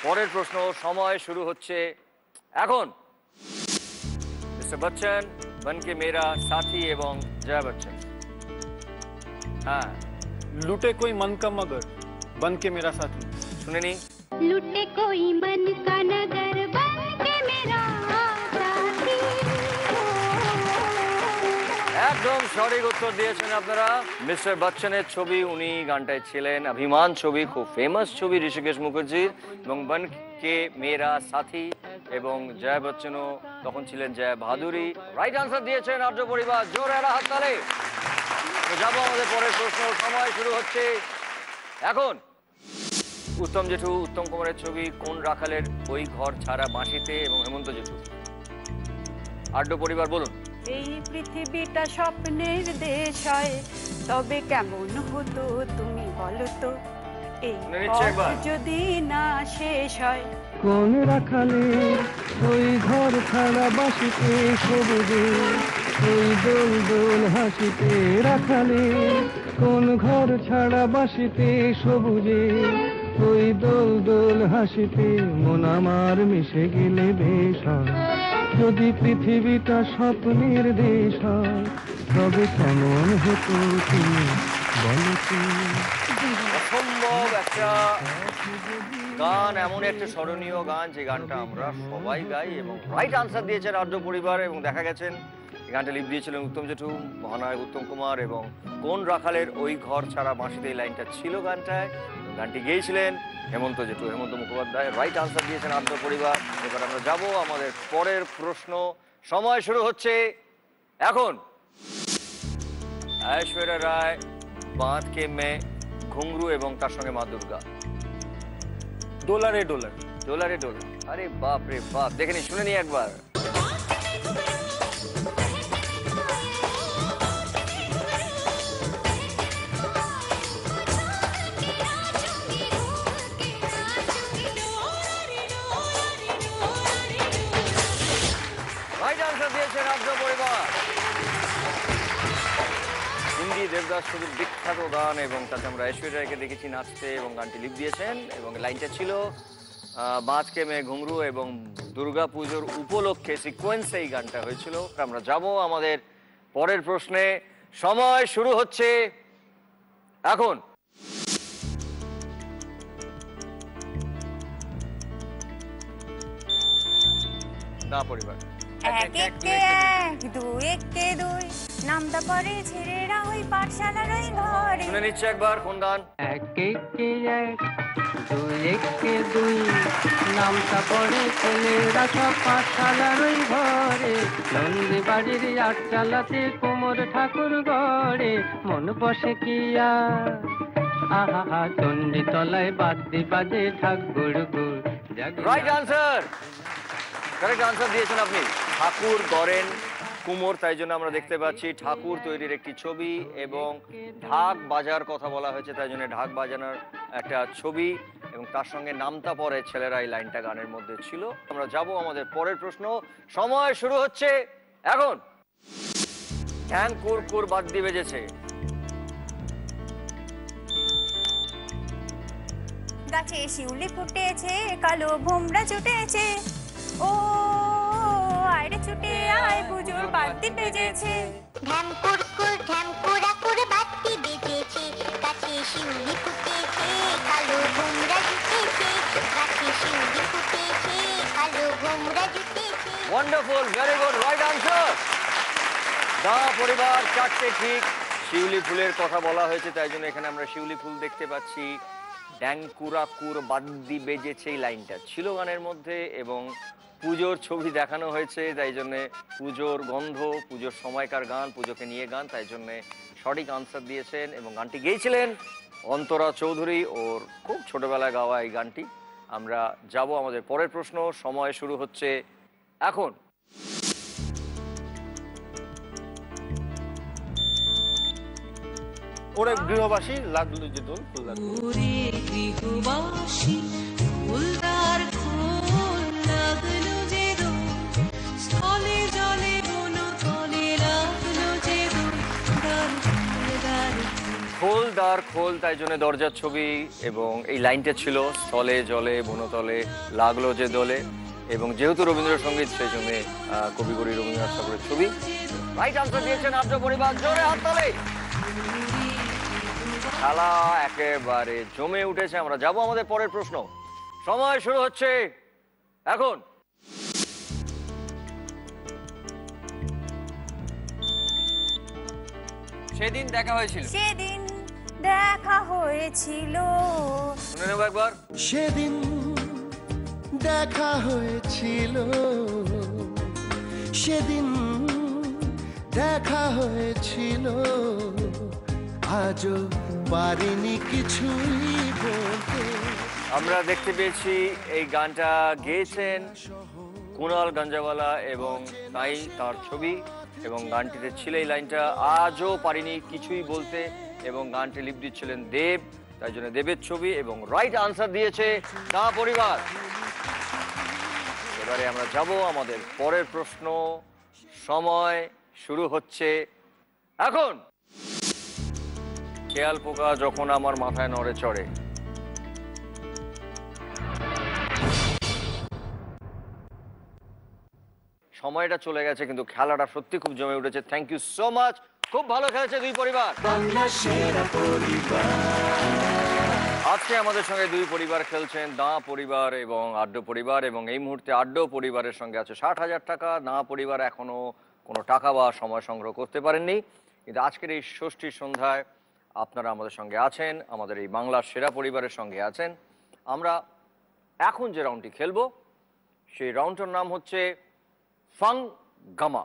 পরের প্রশ্ন। সময় শুরু হচ্ছে এখন। মিস্টার বচ্চন, বনকে মেরা সাথী এবং জয়া বচ্চন। हाँ। लूटे कोई मन का मगर बन के मेरा साथी। सुने नहीं। लूटे कोई मन का नगर बन के मेरा साथी। একদম সঠিক উত্তর দিয়েছেন আপনারা। মিস্টার বচ্চনের ছবি, উনি গানটায় ছিলেন অভিমান ছবি, খুব ফেমাস ছবি ঋষিকেশ মুখার্জির, এবং বন কে মেরা সাথী এবং জয়া বচ্চনও তখন ছিলেন জয়া ভাদুরী। রাইট আনসার দিয়েছেন আর্য পরিবার। জোরে একটা হাততালি। যাবো আমাদের পরের প্রশ্ন। সময় শুরু হচ্ছে এখন। উত্তম জেঠু, উত্তম কুমারের ছবি কোন রাখালের ওই ঘর ছাড়া বাঁশিতে এবং হেমন্ত জেঠু। আর্য পরিবার বলুন। এই পৃথিবীটা স্বপ্নের দেশ হয়, তবে কেমন হতো তুমি বলো তো, এই যদি না শেষ হয়। কোন রাখালে ওই ঘর ছাড়া বাঁশিতে সবুজে, ওই দোল দোল হাসিতে রাখালে, কোন ঘর ছাড়া বাঁশিতে সবুজে, ওই দোল দোল হাসিতে মন আমার মিশে গেলে বেশ হয়। যদি পৃথিবীটা স্বপ্নের দেশ হয়, তবে কেমন হতো তুমি বলো তো। অসম্ভব একটা গান, এমন একটা স্মরণীয় গান যে গানটা আমরা সবাই গাই এবং রাইট আনসার দিয়েছেন আর্য পরিবার। এবং দেখা গেছেন এই গানটা লিপ দিয়েছিলেন উত্তম জেঠু, মহানায়ক উত্তম কুমার, এবং কোন রাখালের ওই ঘর ছাড়া বাঁশিতে এই লাইনটা ছিল গানটায়। গানটি গেয়েছিলেন হেমন্ত জেঠু, হেমন্ত মুখোপাধ্যায়। রাইট আনসার দিয়েছেন আর্য পরিবার। এবার আমরা যাব আমাদের পরের প্রশ্ন। সময় শুরু হচ্ছে এখন। ঐশ্বর্যা রায়, বাঁধ কে মে, ঘুংরু এবং তার সঙ্গে মা দুর্গা। ডোলারে ডোলার। ডোলারে ডোলার। আরে বাপ রে বাপ, দেখে নি, শুনে নি একবার। রাইট আনসার দিয়েছেন আর্য পরিবার। হিন্দি দেবদাস ছবির বিখ্যাত গান এবং তাতে আমরা ঐশ্বর্যা রায়কে দেখেছি নাচতে এবং গানটি লিপ দিয়েছেন এবং লাইনটা ছিল বাঁধ কে মে ঘুংরু এবং দুর্গা পুজোর উপলক্ষে সিকোয়েন্সে এই গানটা হয়েছিল। আমরা যাব আমাদের পরের প্রশ্নে। সময় শুরু হচ্ছে এখন। না পরিবার। এক দুই একে দুই নামটা পরে ছেলেরা ওই পাঠশালার ওই ঘরে। শুনে নিচ্ছে একবার কোন গান? এক একে এক দুই একে দুই নামটা পড়ে ছেলেরা সব পাঠশালার ওই ঘরে। নন্দী বাড়ির আটচালাতে কুমোর ঠাকুর গড়ে মন বসে কি আর আহা চণ্ডী তলায় বাদ্যি বাজে ঢাক গুড় গুড়। রাইট আনসার, কারেক্ট আনসার দিয়েছেন আপনি। ঠাকুর গড়েন কুমোর, তাই জন্য আমরা দেখতে পাচ্ছি ঠাকুর তৈরির একটি ছবি এবং ঢাক বাজার কথা বলা হয়েছে, তাই জন্য ঢাক বাজানোর একটা ছবি এবং তার সঙ্গে নামতা পরে ছেলেরা এই লাইনটা গানের মধ্যে ছিল। আমরা যাব আমাদের পরের প্রশ্ন। সময় শুরু হচ্ছে এখন। ঠ্যাং কুর কুর বাদ্যি বেজেছে। গাছে শিউলি ফুটেছে কালো ভোমরা ছুটেছে ও আয়রে ছুটে আয় পুজোর বাদ্যি বেজেছে। ঢ্যাম কুরকুর ঢ্যাম কুরা কুর বাতি বেজেছে গাছে শিউলি ফুটেছে কালো ভোমরা জুটেছে গাছে শিউলি ফুটেছে কালো ভোমরা জুটেছে। Wonderful, very good, right answer. দা পরিবার চারটে ঠিক। শিউলি ফুলের কথা বলা হয়েছে, তাই জন্য এখানে আমরা শিউলি ফুল দেখতে পাচ্ছি। ড্যাংকুরাকুর বাদ্যি বেজেছে এই লাইনটা ছিল গানের মধ্যে এবং পুজোর ছবি দেখানো হয়েছে, তাই জন্যে পুজোর গন্ধ, পুজোর সময়কার গান, পুজোকে নিয়ে গান, তাই জন্যে সঠিক আনসার দিয়েছেন এবং গানটি গেয়েছিলেন অন্তরা চৌধুরী। ওর খুব ছোটবেলায় গাওয়া এই গানটি। আমরা যাব আমাদের পরের প্রশ্ন। সময় শুরু হচ্ছে এখন। ওরে গৃহবাসী লাগলো যে দোল ফুল লাগলো। ওরে গৃহবাসী ফুলদার খোল লাগলো যে দোল স্থলে জলে বনতলে লাগলো যে দোল দ্বার খুলে দ্বার খোল দ্বার খোল, তাই জন্য দরজার ছবি এবং এই লাইনটা ছিল স্থলে জলে বনতলে লাগলো যে দোলে এবং যেহেতু রবীন্দ্রসঙ্গীত সেই জন্য কবিগুরু রবীন্দ্রনাথ ঠাকুরের ছবি। রাইট আনসার দিয়েছেন আর্য পরিবার, জোরে হাততালি। খেলা একেবারে জমে উঠেছে। আমরা যাব আমাদের পরের প্রশ্ন। সময় শুরু হচ্ছে এখন। সেদিন দেখা হয়েছিল। সেদিন দেখা হয়েছিল। শুনে নেব একবার। সেদিন দেখা হয়েছিল, সেদিন দেখা হয়েছিল, আজও পারিনি কিছুই বলতে। আমরা দেখতে পেয়েছি এই গানটা গেয়েছেন কুণাল গঞ্জাওয়ালা এবং তাই তার ছবি এবং গানটিতে ছিল এই লাইনটা আজও পারিনি কিছুই বলতে এবং গানটি লিপ দিচ্ছিলেন দেব, তাই জন্য দেবের ছবি এবং রাইট আনসার দিয়েছে দা পরিবার। এবারে আমরা যাব আমাদের পরের প্রশ্ন। সময় শুরু হচ্ছে এখন। খেয়াল পোকা যখন আমার মাথায় নড়ে চড়ে। সময়টা চলে গেছে কিন্তু খেলাটা সত্যি খুব জমে উঠেছে। থ্যাংক ইউ সো মাচ, খুব ভালো খেলেছে দুই পরিবার। আজকে আমাদের সঙ্গে দুই পরিবার খেলছেন, দা পরিবার এবং আড্ড পরিবার, এবং এই মুহূর্তে আড্ড পরিবারের সঙ্গে আছে 60,000 টাকা। দা পরিবার এখনো কোনো টাকা বা সময় সংগ্রহ করতে পারেননি, কিন্তু আজকের এই ষষ্ঠীর সন্ধ্যায় আপনারা আমাদের সঙ্গে আছেন, আমাদের এই বাংলার সেরা পরিবারের সঙ্গে আছেন। আমরা এখন যে রাউন্ডটি খেলবো সেই রাউন্ডটার নাম হচ্ছে ফাং গামা।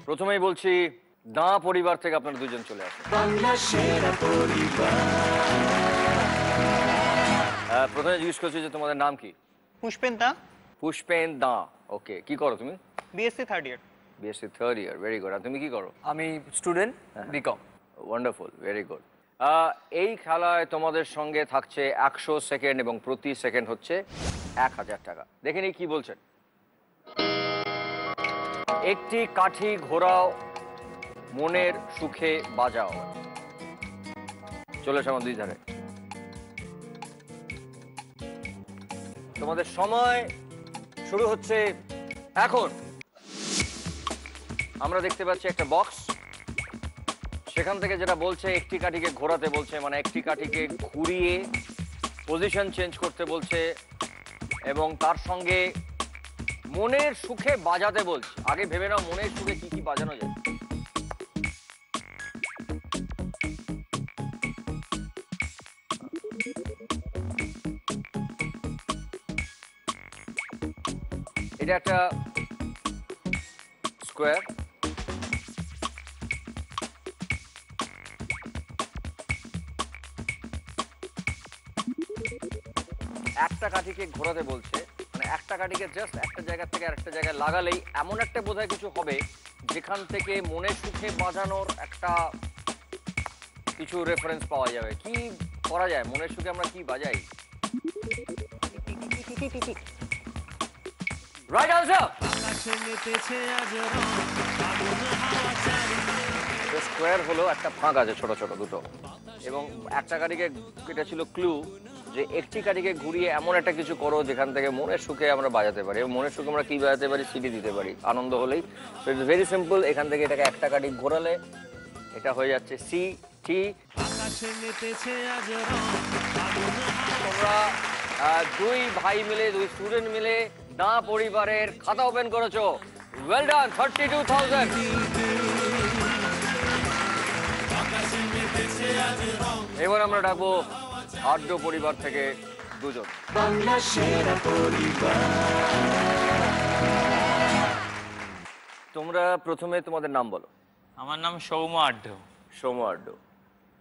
প্রথমেই বলছি দা পরিবার থেকে আপনারা দুজন চলে আসেন। প্রথমে জিজ্ঞেস করছি যে তোমাদের নাম কি? পুষ্পেন দা। পুষ্পেন দা, ওকে। কি করো তুমি? BSc third year. BSc third year, very good. আর তুমি কি করো? আমি student, BCom. Wonderful, very good. এই খেলায় তোমাদের সঙ্গে থাকছে 100 সেকেন্ড এবং প্রতি সেকেন্ড হচ্ছে 1000 টাকা। দেখে নি কি বলছেন। একটি কাঠি ঘোরাও মনের সুখে বাজাও। চলে আমার দুই ধারে। তোমাদের সময় শুরু হচ্ছে এখন। আমরা দেখতে পাচ্ছি একটা বক্স, সেখান থেকে যেটা বলছে একটি কাঠিকে ঘোরাতে বলছে, মানে একটি কাঠিকে ঘুরিয়ে পজিশন চেঞ্জ করতে বলছে এবং তার সঙ্গে মনের সুখে বাজাতে বলছি, আগে ভেবে নাও মনের সুখে কি কি বাজানো যায়। এটা একটা স্কোয়ার, একটা কাঠিকে ঘোরাতে বলছে, মানে একটা কাঠিকে জাস্ট একটা জায়গা থেকে আরেকটা জায়গায় লাগালেই এমন একটা বোধহয় কিছু হবে যেখান থেকে মনের সুখে বাজানোর একটা কিছু রেফারেন্স পাওয়া যাবে। কি করা যায় মনের সুখে, আমরা কি বাজাই? Right answer. স্কোয়ার হলো একটা ফাঁক আছে ছোট ছোট দুটো, এবং একটা কাঠিকে, এটা ছিল ক্লু যে একটি কাঠিকে ঘুরিয়ে এমন একটা কিছু করো যেখান থেকে মনের সুখে আমরা বাজাতে পারি। এবং মনের সুখে আমরা কি বাজাতে পারি? সিডি দিতে পারি আনন্দ হলেই। So it's very simple. এখান থেকে এটাকে একটা কাঠি ঘোরালে এটা হয়ে যাচ্ছে সি টি। তোমরা দুই ভাই মিলে, দুই স্টুডেন্ট মিলে দা পরিবারের খাতা ওপেন করেছো। Well done, 32,000। এবার আমরা ডাকবো আড্ডো পরিবার থেকে দুজন। তোমরা প্রথমে তোমাদের নাম বলো। আমার নাম সৌম আড্ড। সৌম আড্ড।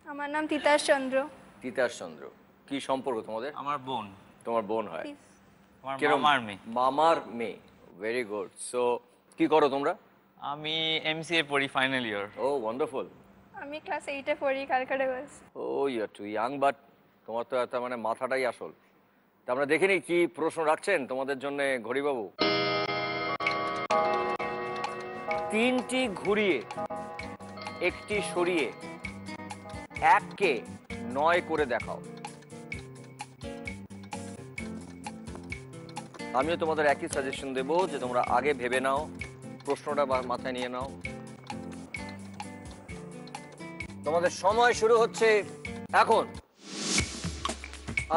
আমার নাম তিতাস চন্দ্র। তিতাস চন্দ্র। কি সম্পর্ক তোমাদের? আমার বোন। তোমার বোন হয়? আমার মামার মেয়ে। মামার মেয়ে, ভেরি গুড। সো কি করো তোমরা? আমি এমসিএ পড়ি, ফাইনাল ইয়ার। Oh wonderful. আমি ক্লাস 8 এ পড়ি, Calcutta girls. Oh you are too young, but তোমার তো একটা মানে মাথাটাই আসল। তা আমরা দেখিনি কি প্রশ্ন রাখছেন তোমাদের জন্য ঘড়িবাবু। তিনটি ঘুরিয়ে একটি সরিয়ে এককে 9 করে দেখাও। আমিও তোমাদের একই সাজেশন দেবো যে তোমরা আগে ভেবে নাও, প্রশ্নটা মাথায় নিয়ে নাও। তোমাদের সময় শুরু হচ্ছে এখন।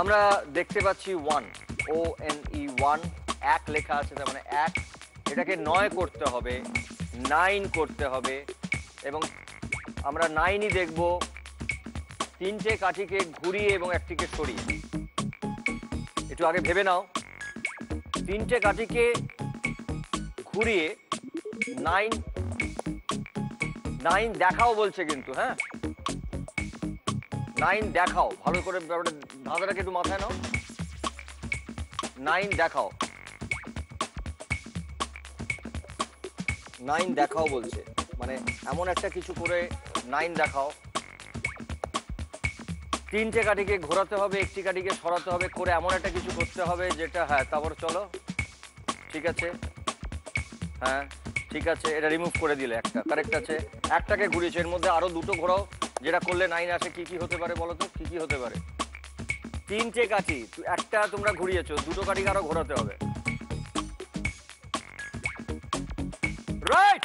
আমরা দেখতে পাচ্ছি 1, ONE 1, এক লেখা আছে, তার মানে এক। এটাকে 9 করতে হবে, 9 করতে হবে, এবং আমরা 9ই দেখব। তিনটে কাঠিকে ঘুরিয়ে এবং একটিকে সরিয়ে। একটু আগে ভেবে নাও, তিনটে কাঠিকে ঘুরিয়ে 9 দেখাও বলছে কিন্তু, হ্যাঁ 9 দেখাও। ভালো করে ধাঁধাটাকে একটু মাথায় নাও। 9 দেখাও, 9 দেখাও বলছে, মানে এমন একটা কিছু করে 9 দেখাও। তিনটে কাঠিকে ঘোরাতে হবে, একটি কাঠিকে সরাতে হবে, করে এমন একটা কিছু করতে হবে যেটা, হ্যাঁ তারপর চলো, ঠিক আছে, হ্যাঁ ঠিক আছে, এটা রিমুভ করে দিলে একটা কারেক্ট আছে। একটাকে ঘুরিয়েছে, এর মধ্যে আরো দুটো ঘোরাও, যেটা করলে 9 আসে। কি কি হতে পারে বলো তো, কি কি হতে পারে? তিনটে কাঠি, একটা তোমরা ঘুরিয়েছো, দুটো কাঠিকে আরো ঘোরাতে হবে। রাইট।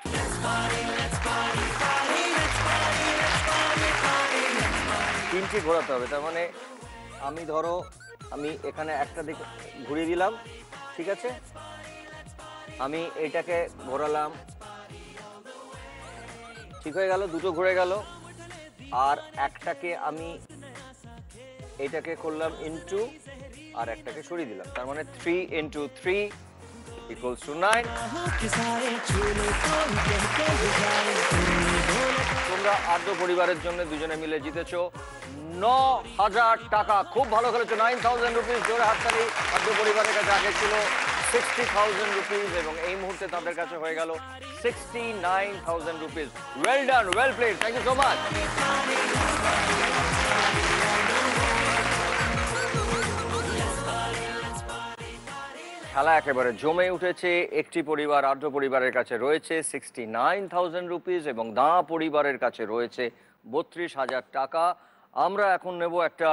তিনটি ঘোরাতে হবে, তার মানে আমি ধরো আমি এখানে একটা দিকে ঘুরিয়ে দিলাম, ঠিক আছে, আমি এইটাকে ঘোরালাম, ঠিক হয়ে গেল, দুটো ঘুরে গেল। আর একটাকে আমি এইটাকে করলাম ইনটু, আর একটাকে সরিয়ে দিলাম, তার মানে 3 × 3 = 9। তোমরা আড্ডো পরিবারের জন্য দুজনে মিলে জিতেছো 9,000 টাকা। খুব ভালো খেলেছো। 9,000 রুপিস। জোরে হাততালি। আড্ডো পরিবারের কাছে আগে ছিল 60,000 রুপিস, এবং এই মুহূর্তে তাদের কাছে হয়ে গেল 69,000 rupees. Well done, well played, thank you so much. খেলা একেবারে জমে উঠেছে। একটি পরিবার, আড্ডো পরিবারের কাছে রয়েছে 69,000 রুপিস, এবং দা পরিবারের কাছে রয়েছে 32,000 টাকা। আমরা এখন নেব একটা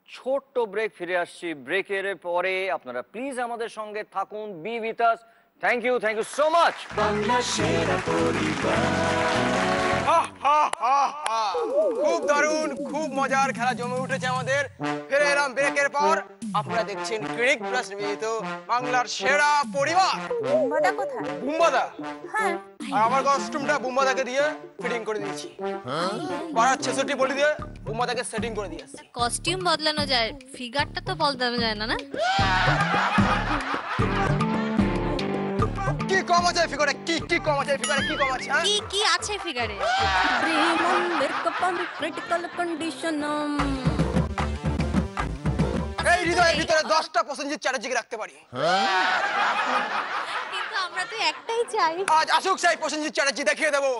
ছোট্ট ব্রেক, ফিরে আসছি ব্রেকের পরে। আপনারা প্লিজ আমাদের সঙ্গে থাকুন, be with us. Thank you so much. খুব দারুণ, খুব মজার খেলা জমে উঠেছে আমাদের। ফিরে এলাম ব্রেকের পর। আপনারা দেখছেন ক্লিনিক প্লাস নিবেদিত বাংলার সেরা পরিবার। বুম্বাদা কোথায়? বুম্বাদা? হ্যাঁ। আর আমার কস্টিউমটা বুম্বাদাকে দিয়ে ফিটিং করে দিয়েছি। পাড়ার 66 বলি দিয়ে বুম্বাদাকে সেটিং করে দিয়েছি। কস্টিউম বদলানো যায়, ফিগারটা তো বদলানো যায় না, না? কি কম আছে ফিগারে? কি কম আছে ফিগারে? কি কম আছে? কি আছে ফিগারে? Critical condition. এই হৃদয়ের ভিতরে 10টা প্রসেনজিৎ চ্যাটার্জিকে রাখতে পারি। কিন্তু আমরা তো একটাই চাই। আজ আসুক সেই প্রসেনজিৎ চ্যাটার্জি, দেখিয়ে দেবো।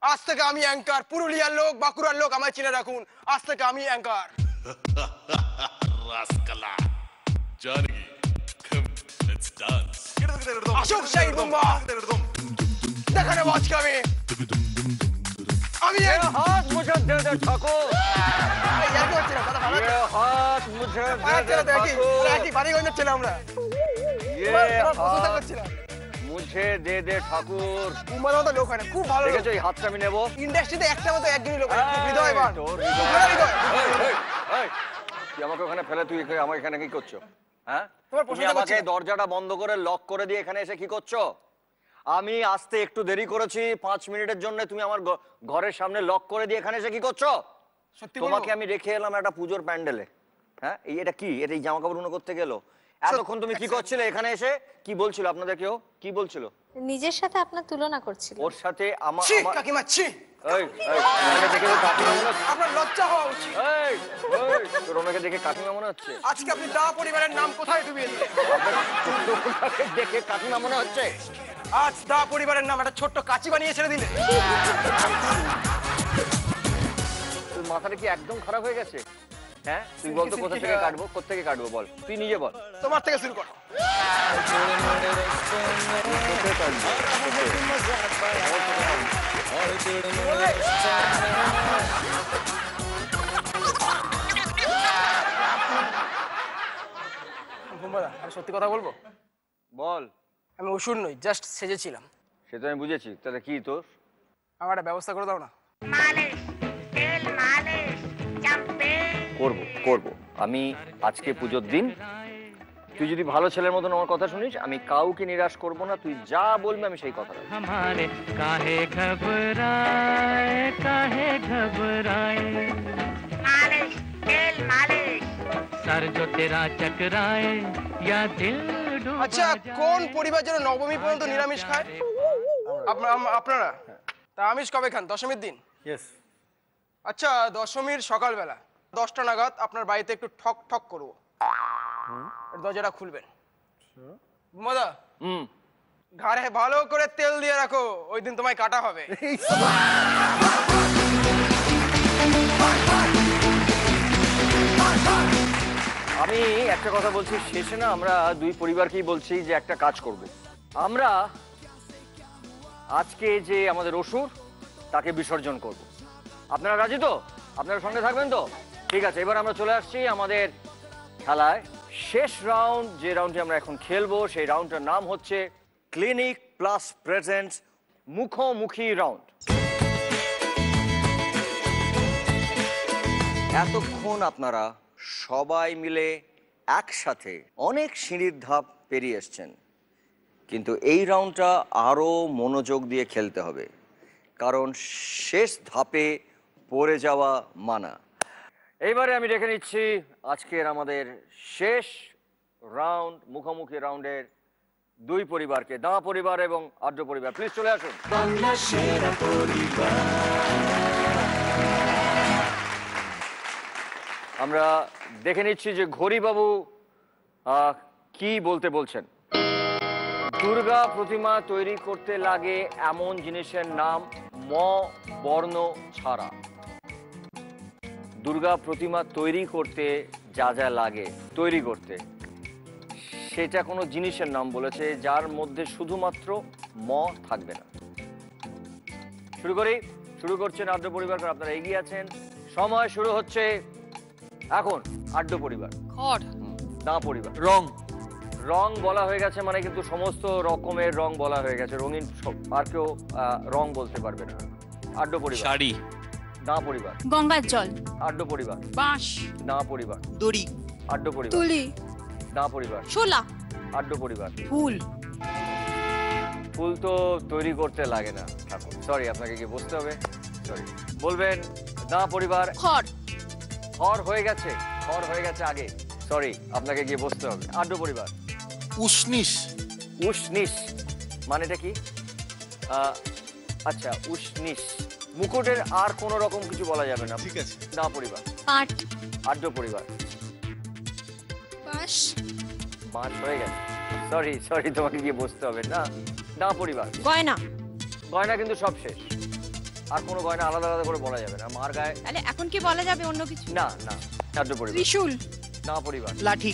আজ থেকে আমি অ্যাঙ্কার। পুরুলিয়ার লোক, বাঁকুড়ার লোক আমায় চিনে রাখুন। আজ থেকে আমি অ্যাঙ্কার। রাসকালা জানি লেটস ডান্স আসুক সেই বুম্বা, দেখা নেবো আজকে আমি। ये हाथ मुझे दे दे ठाकुर, ये हाथ मुझे दे दे ठाकुर, मुझे दे दे ठाकुर। খুব ভালো দেখেছো এই হাতটা আমি নেব। ইন্ডাস্ট্রিতে একটা মতো একজনই লোক আছে, হৃদয়বান। তুই আমাকে ওখানে ফেলে তুই আমার এখানে কি করছো? হ্যাঁ, তোমার তুমি প্রশ্নটা আমাকে করছি। দরজাটা বন্ধ করে লক করে দিয়ে এখানে এসে কি করছো? আমি আসতে একটু দেরি করেছি 5 মিনিটের জন্য, তুমি আমার ঘরের সামনে লক করে দিয়ে এখানে এসে কি করছো? তোমাকে আমি রেখে এলাম একটা পূজোর প্যান্ডেলে। হ্যাঁ, এটা কি? এটা এই জামা কাপড় উনো করতে গেল? এতক্ষণ তুমি কি করছিলে এখানে এসে? কি বলছিল আপনাদের কেউ? কি বলছিল? নিজের সাথে আপনার তুলনা করছিল। ওর সাথে আমার কাকিমা ছি। এই রমেকে দেখে কাকিমা মনে হচ্ছে? আপনার লজ্জা হওয়া উচিত। এই রমেকে দেখে কাকিমা মনে হচ্ছে? আজকে আপনি দা পরিবারের নাম কোথায় ডুবিয়ে দিলেন? আপনাকে দেখে কাকিমা মনে হচ্ছে? আজ দা পরিবারের নাম একটা ছোট্ট কাচি বানিয়ে ছেড়ে দিলে। তোর মাথাটা কি একদম খারাপ হয়ে গেছে? হ্যাঁ, তুই বল তো কোথা থেকে কাটবো? কোথা থেকে কাটবো বল, তুই নিজে বল। তোমার থেকে শুরু করো। বুম্বাদা, আমি সত্যি কথা বলবো? বল। আমি অসুর নই, জাস্ট সেজেছিলাম। সেটা আমি বুঝেছি, তাহলে কি তোর? আমার একটা ব্যবস্থা করে দাও না। করবো করবো, আমি আজকে পুজোর দিন। তুই যদি ভালো ছেলের মতন আমার কথা শুনিস, আমি কাউকে নিরাশ করব না। তুই যা বলবি আমি সেই কথা রাখবো। हमारे काहे घबराए मालिश तेल मालिश सर जो तेरा चकराए या दिल डूबा। আচ্ছা, কোন পরিবার যেন নবমী পর্যন্ত নিরামিষ খায়? আপনারা? তা আমিষ কবে খান? দশমীর দিন? আচ্ছা, দশমীর সকালবেলা 10টা নাগাদ আপনার বাড়িতে একটু ঠক ঠক করবো। দরজাটা খুলবেন। বুম্বাদা, ঘাড়ে ভালো করে তেল দিয়ে রাখো, ওই দিন তোমায় কাটা হবে। আমি একটা কথা বলছি, শেষে না আমরা দুই পরিবারকেই বলছি যে একটা কাজ করব। আমরা আজকে যে আমাদের অসুর, তাকে বিসর্জন করব। আপনারা রাজি তো? আপনারা সঙ্গে থাকবেন তো? ঠিক আছে, এবার আমরা চলে আসছি আমাদের খেলায়। শেষ রাউন্ড, যে রাউন্ডটি আমরা এখন খেলবো, সেই রাউন্ডটার নাম হচ্ছে ক্লিনিক প্লাস প্রেজেন্টস মুখোমুখি রাউন্ড। এতক্ষণ আপনারা সবাই মিলে একসাথে অনেক সিঁড়ির ধাপ পেরিয়ে এসছেন, কিন্তু এই রাউন্ডটা আরো মনোযোগ দিয়ে খেলতে হবে, কারণ শেষ ধাপে পড়ে যাওয়া মানা। এইবারে আমি দেখে নিচ্ছি আজকের আমাদের শেষ রাউন্ড, মুখোমুখি রাউন্ডের দুই পরিবারকে, দা পরিবার এবং আর্য পরিবার। প্লিজ চলে আসুন। আমরা দেখে নিচ্ছি যে ঘড়িবাবু কি বলতে বলছেন। দুর্গা প্রতিমা তৈরি করতে লাগে এমন জিনিসের নাম ম বর্ণ ছাড়া। দুর্গা প্রতিমা তৈরি করতে যা যা লাগে তৈরি করতে, সেটা কোনো জিনিসের নাম বলেছে যার মধ্যে শুধুমাত্র ম থাকবে না। শুরু করছেন আদ্য পরিবার, আপনারা এগিয়ে আছেন। সময় শুরু হচ্ছে এখন। আদ্য পরিবার। খড়। দা পরিবার। রং। রং বলা হয়ে গেছে মানে কিন্তু সমস্ত রকমের রং বলা হয়ে গেছে, রঙিন আর কেউ রং বলতে পারবে না। আড্ড পরিবার। শাড়ি। না পরিবার। গঙ্গার জল। আড্ড পরিবার। বাঁশ। না পরিবার। দড়ি। আড্ড পরিবার। তুলি। না পরিবার। শোলা। আড্ড পরিবার। ফুল। ফুল তো তৈরি করতে লাগে না ঠাকুর, সরি আপনাকে কি বুঝতে হবে, সরি বলবেন। না পরিবার। খড়। খড় হয়ে গেছে, খড় হয়ে গেছে আগে, সরি আপনাকে গিয়ে বসতে হবে। আড্ড পরিবার। উষ্ণিস। উষ্ণিস মানেটা কি? আচ্ছা উষ্ণিস, মুকুটের আর কোন রকম কিছু বলা যাবে না। ঠিক আছে। না পরিবার। পাট। আড্ড পরিবার। বাঁশ। বাঁশ হয়ে গেছে, সরি সরি তোমাকে গিয়ে বসতে হবে। না না পরিবার। গয়না। গয়না কিন্তু সব শেষ, আর কোনো গয়না আলাদা আলাদা করে বলা যাবে না। মার গায়ে। তাহলে এখন কি বলা যাবে অন্য কিছু? না না। আড্ড পরিবার। ত্রিশূল। না পরিবার। লাঠি।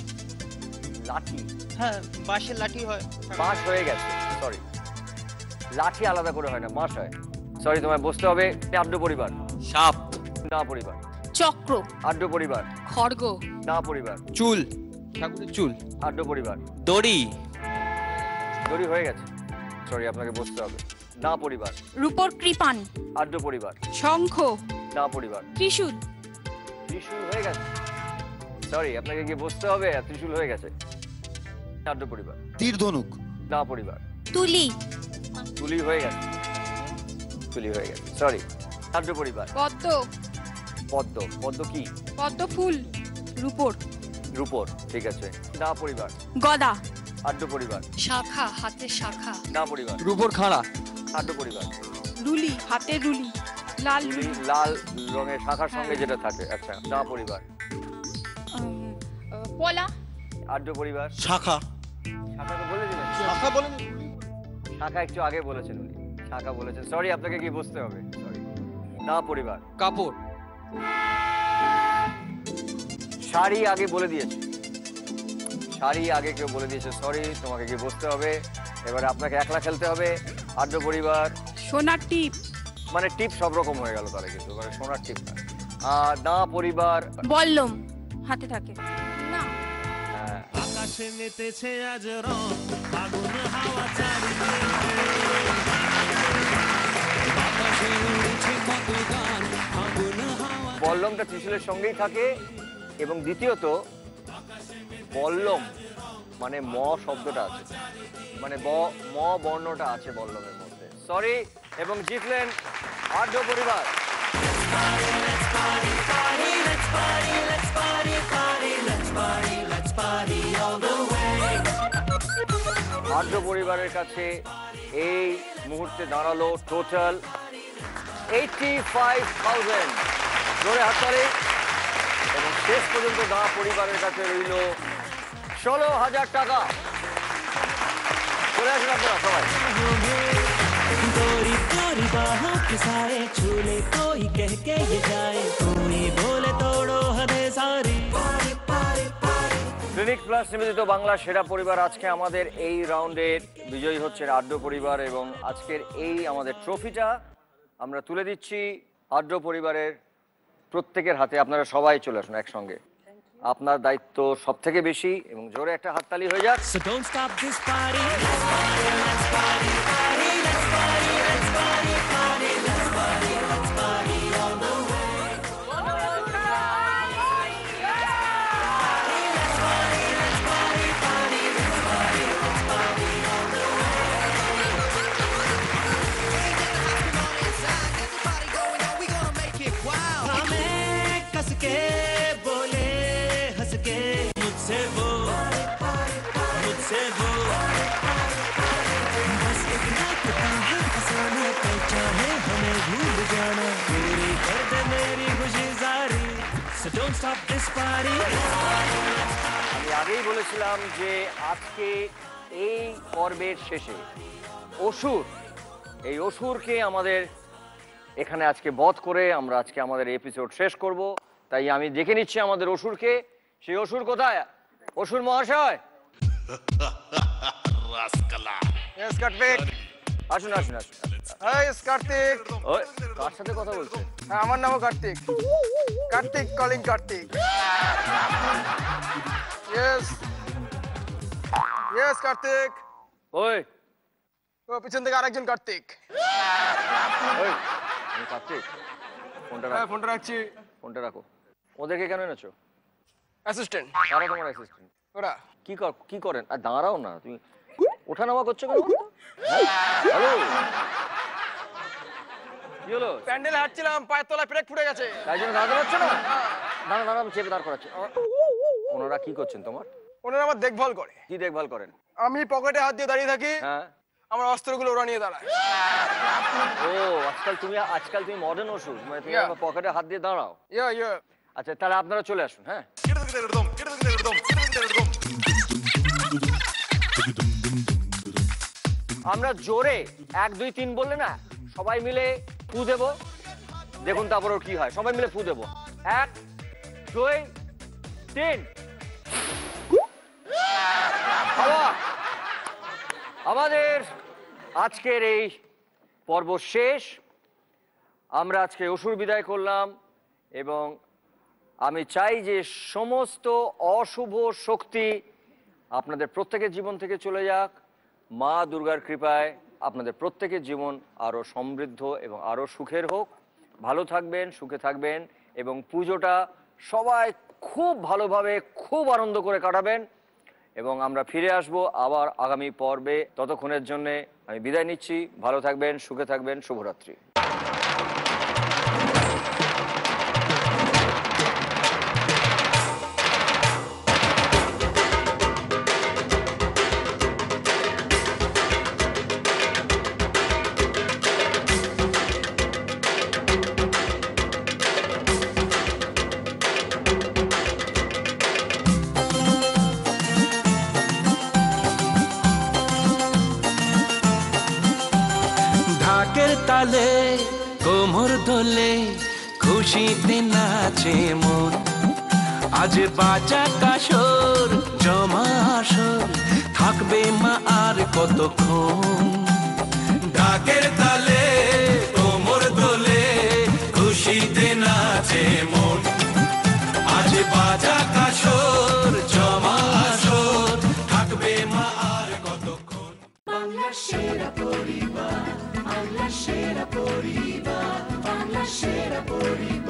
লাঠি। হ্যাঁ বাঁশের লাঠি হয়। বাঁশ হয়ে গেছে, সরি লাঠি আলাদা করে হয় না, বাঁশ হয়, সরি তোমায় বসতে হবে। আড্ড পরিবার। সাপ। না পরিবার। চক্র। আড্ড পরিবার। খড়গ। না পরিবার। চুল। ঠাকুরের চুল। আড্ড পরিবার। দড়ি। দড়ি হয়ে গেছে, সরি আপনাকে বসতে হবে। না পরিবার। রূপর কৃপান। আড্ড পরিবার। শঙ্খ। না পরিবার। ত্রিশূল। ত্রিশূল হয়ে গেছে, সরি আপনাকে গিয়ে বসতে হবে। ত্রিশূল হয়ে গেছে। আড্ড পরিবার। তীর ধনুক। না পরিবার। তুলি। তুলি হয়ে গেছে, তুলি হয়ে গেছে, সরি। আড্ড পরিবার। পদ্ম। পদ্ম। পদ্ম কি? পদ্ম ফুল। রূপর। রূপর, ঠিক আছে। না পরিবার। গদা। আড্ড পরিবার। শাখা, হাতের শাখা। না পরিবার। রূপর খাড়া। আড্ড পরিবার। রুলি, হাতের রুলি। লাল রুলি, লাল রঙের শাখার সঙ্গে যেটা থাকে, আচ্ছা। না পরিবার। পলা। আড্ড পরিবার। শাখা। শাখা তো বলে দিলেন। শাখা বলেন। শাখা একটু আগে বলেছেন উনি, শাখা বলেছেন, সরি আপনাকে কি বুঝতে হবে, সরি। না পরিবার। কাপড়। শাড়ি আগে বলে দিয়েছে, শাড়ি আগে কেউ বলে দিয়েছে, সরি তোমাকে কি বুঝতে হবে। এবারে আপনাকে একলা খেলতে হবে। আড্ড পরিবার। সোনার টিপ। মানে টিপ সব রকম হয়ে গেল তাহলে, কিন্তু মানে সোনার টিপ না। না পরিবার। বল্লম, হাতে থাকে। না। আকাশে মেতেছে আজ রং, আগুন হাওয়া চারিদিকে, বাতাসে উড়ছে কত গান, আগুন হাওয়া। বল্লমটা ত্রিশূলের সঙ্গেই থাকে, এবং দ্বিতীয়ত বল্লম মানে ম শব্দটা আছে, মানে ম বর্ণটা আছে বল্লমের মধ্যে, সরি। এবং জিতলেন আড্ড পরিবার। আড্ড পরিবারের কাছে এই মুহূর্তে দাঁড়ালো টোটাল 85,000 জোরে হাততালি। এবং শেষ পর্যন্ত দা পরিবারের কাছে রইল 16,000 টাকা। চলে আসুন আপনারা সবাই। गोरी गोरी बाहों के साए झूले कोई कह के ये जाए, कोई बोले तोड़ो हदे सारी। ক্লিনিক প্লাস নিবেদিত বাংলা সেরা পরিবার আজকে আমাদের এই রাউন্ডের বিজয়ী হচ্ছে আড্ড পরিবার, এবং আজকের এই আমাদের ট্রফিটা আমরা তুলে দিচ্ছি আড্ড পরিবারের প্রত্যেকের হাতে। আপনারা সবাই চলে আসুন একসঙ্গে, আপনার দায়িত্ব সব থেকে বেশি, এবং জোরে একটা হাততালি হয়ে যাক। So don't stop this party. Let's party, let's party, party, let's party, let's party, party, let's party, let's party all the way. আমি আগেই বলেছিলাম যে আজকে এই পর্বের শেষে অসুর, এই অসুরকে আমাদের এখানে আজকে বধ করে আমরা আজকে আমাদের এপিসোড শেষ করব। তাই আমি দেখে নিচ্ছি আমাদের অসুরকে। সেই অসুর কোথায়? অসুর মহাশয়, আসুন আসুন আসুন। কার্তিক, কার সাথে কথা বলছেন? আমার নামও Kartik. Kartik calling Kartik. Yes, yes Kartik. ওই ও পিছন থেকে আরেকজন কার্তিক। ওই আমি কার্তিক। ফোনটা রাখো। ফোনটা রাখছি। ফোনটা রাখো। ওদেরকে কেন এনেছো? অ্যাসিস্ট্যান্ট। কারা তোমার অ্যাসিস্ট্যান্ট? ওরা কি করেন? আর দাঁড়াও না, তুমি ওঠানামা করছো কেন? হ্যালো, কি হলো? প্যান্ডেলে হাঁটছিলাম, পায়ের তলায় ব্রেক ফুটে গেছে, তাই জন্য দাঁড়াতে পারছো না? দাঁড়া আমি চেপে দাঁড় করাচ্ছি। ওনারা কি করছেন তোমার? ওনারা আমার দেখভাল করে। কি দেখভাল করেন? আমি পকেটে হাত দিয়ে দাঁড়িয়ে থাকি, হ্যাঁ, আমার অস্ত্রগুলো ওরা নিয়ে দাঁড়ায়। ও আজকাল তুমি মডার্ন ওষুধ, মানে তুমি আমার পকেটে হাত দিয়ে দাঁড়াও। আচ্ছা তাহলে আপনারা চলে আসুন। হ্যাঁ, আমরা জোরে 1 2 3 বললে না, সবাই মিলে ফু দেব, দেখুন তারপর কি হয়। সবাই মিলে ফু দেব। 1 2 3। হাওয়া। আমাদের আজকের এই পর্ব শেষ। আমরা আজকে অসুর বিদায় করলাম এবং আমি চাই যে সমস্ত অশুভ শক্তি আপনাদের প্রত্যেকের জীবন থেকে চলে যাক। মা দুর্গার কৃপায় আপনাদের প্রত্যেকের জীবন আরও সমৃদ্ধ এবং আরও সুখের হোক। ভালো থাকবেন, সুখে থাকবেন এবং পুজোটা সবাই খুব ভালোভাবে খুব আনন্দ করে কাটাবেন এবং আমরা ফিরে আসব আবার আগামী পর্বে। ততক্ষণের জন্য আমি বিদায় নিচ্ছি। ভালো থাকবেন, সুখে থাকবেন। শুভরাত্রি। ঢাকের তালে কোমর দোলে খুশিতে নাচে মন, আজ বাজা কাসর জমা আসর থাকবে মা আর কতক্ষণ। ঢাকের তালে কোমর দোলে খুশিতে নাচে মন, আজ বাজা কাসর জমা আসর থাকবে মা আর কতক্ষণ। বাংলা সেরা পরিবার, বাংলা সেরা পরিবার, বাংলা সেরা পরিবার।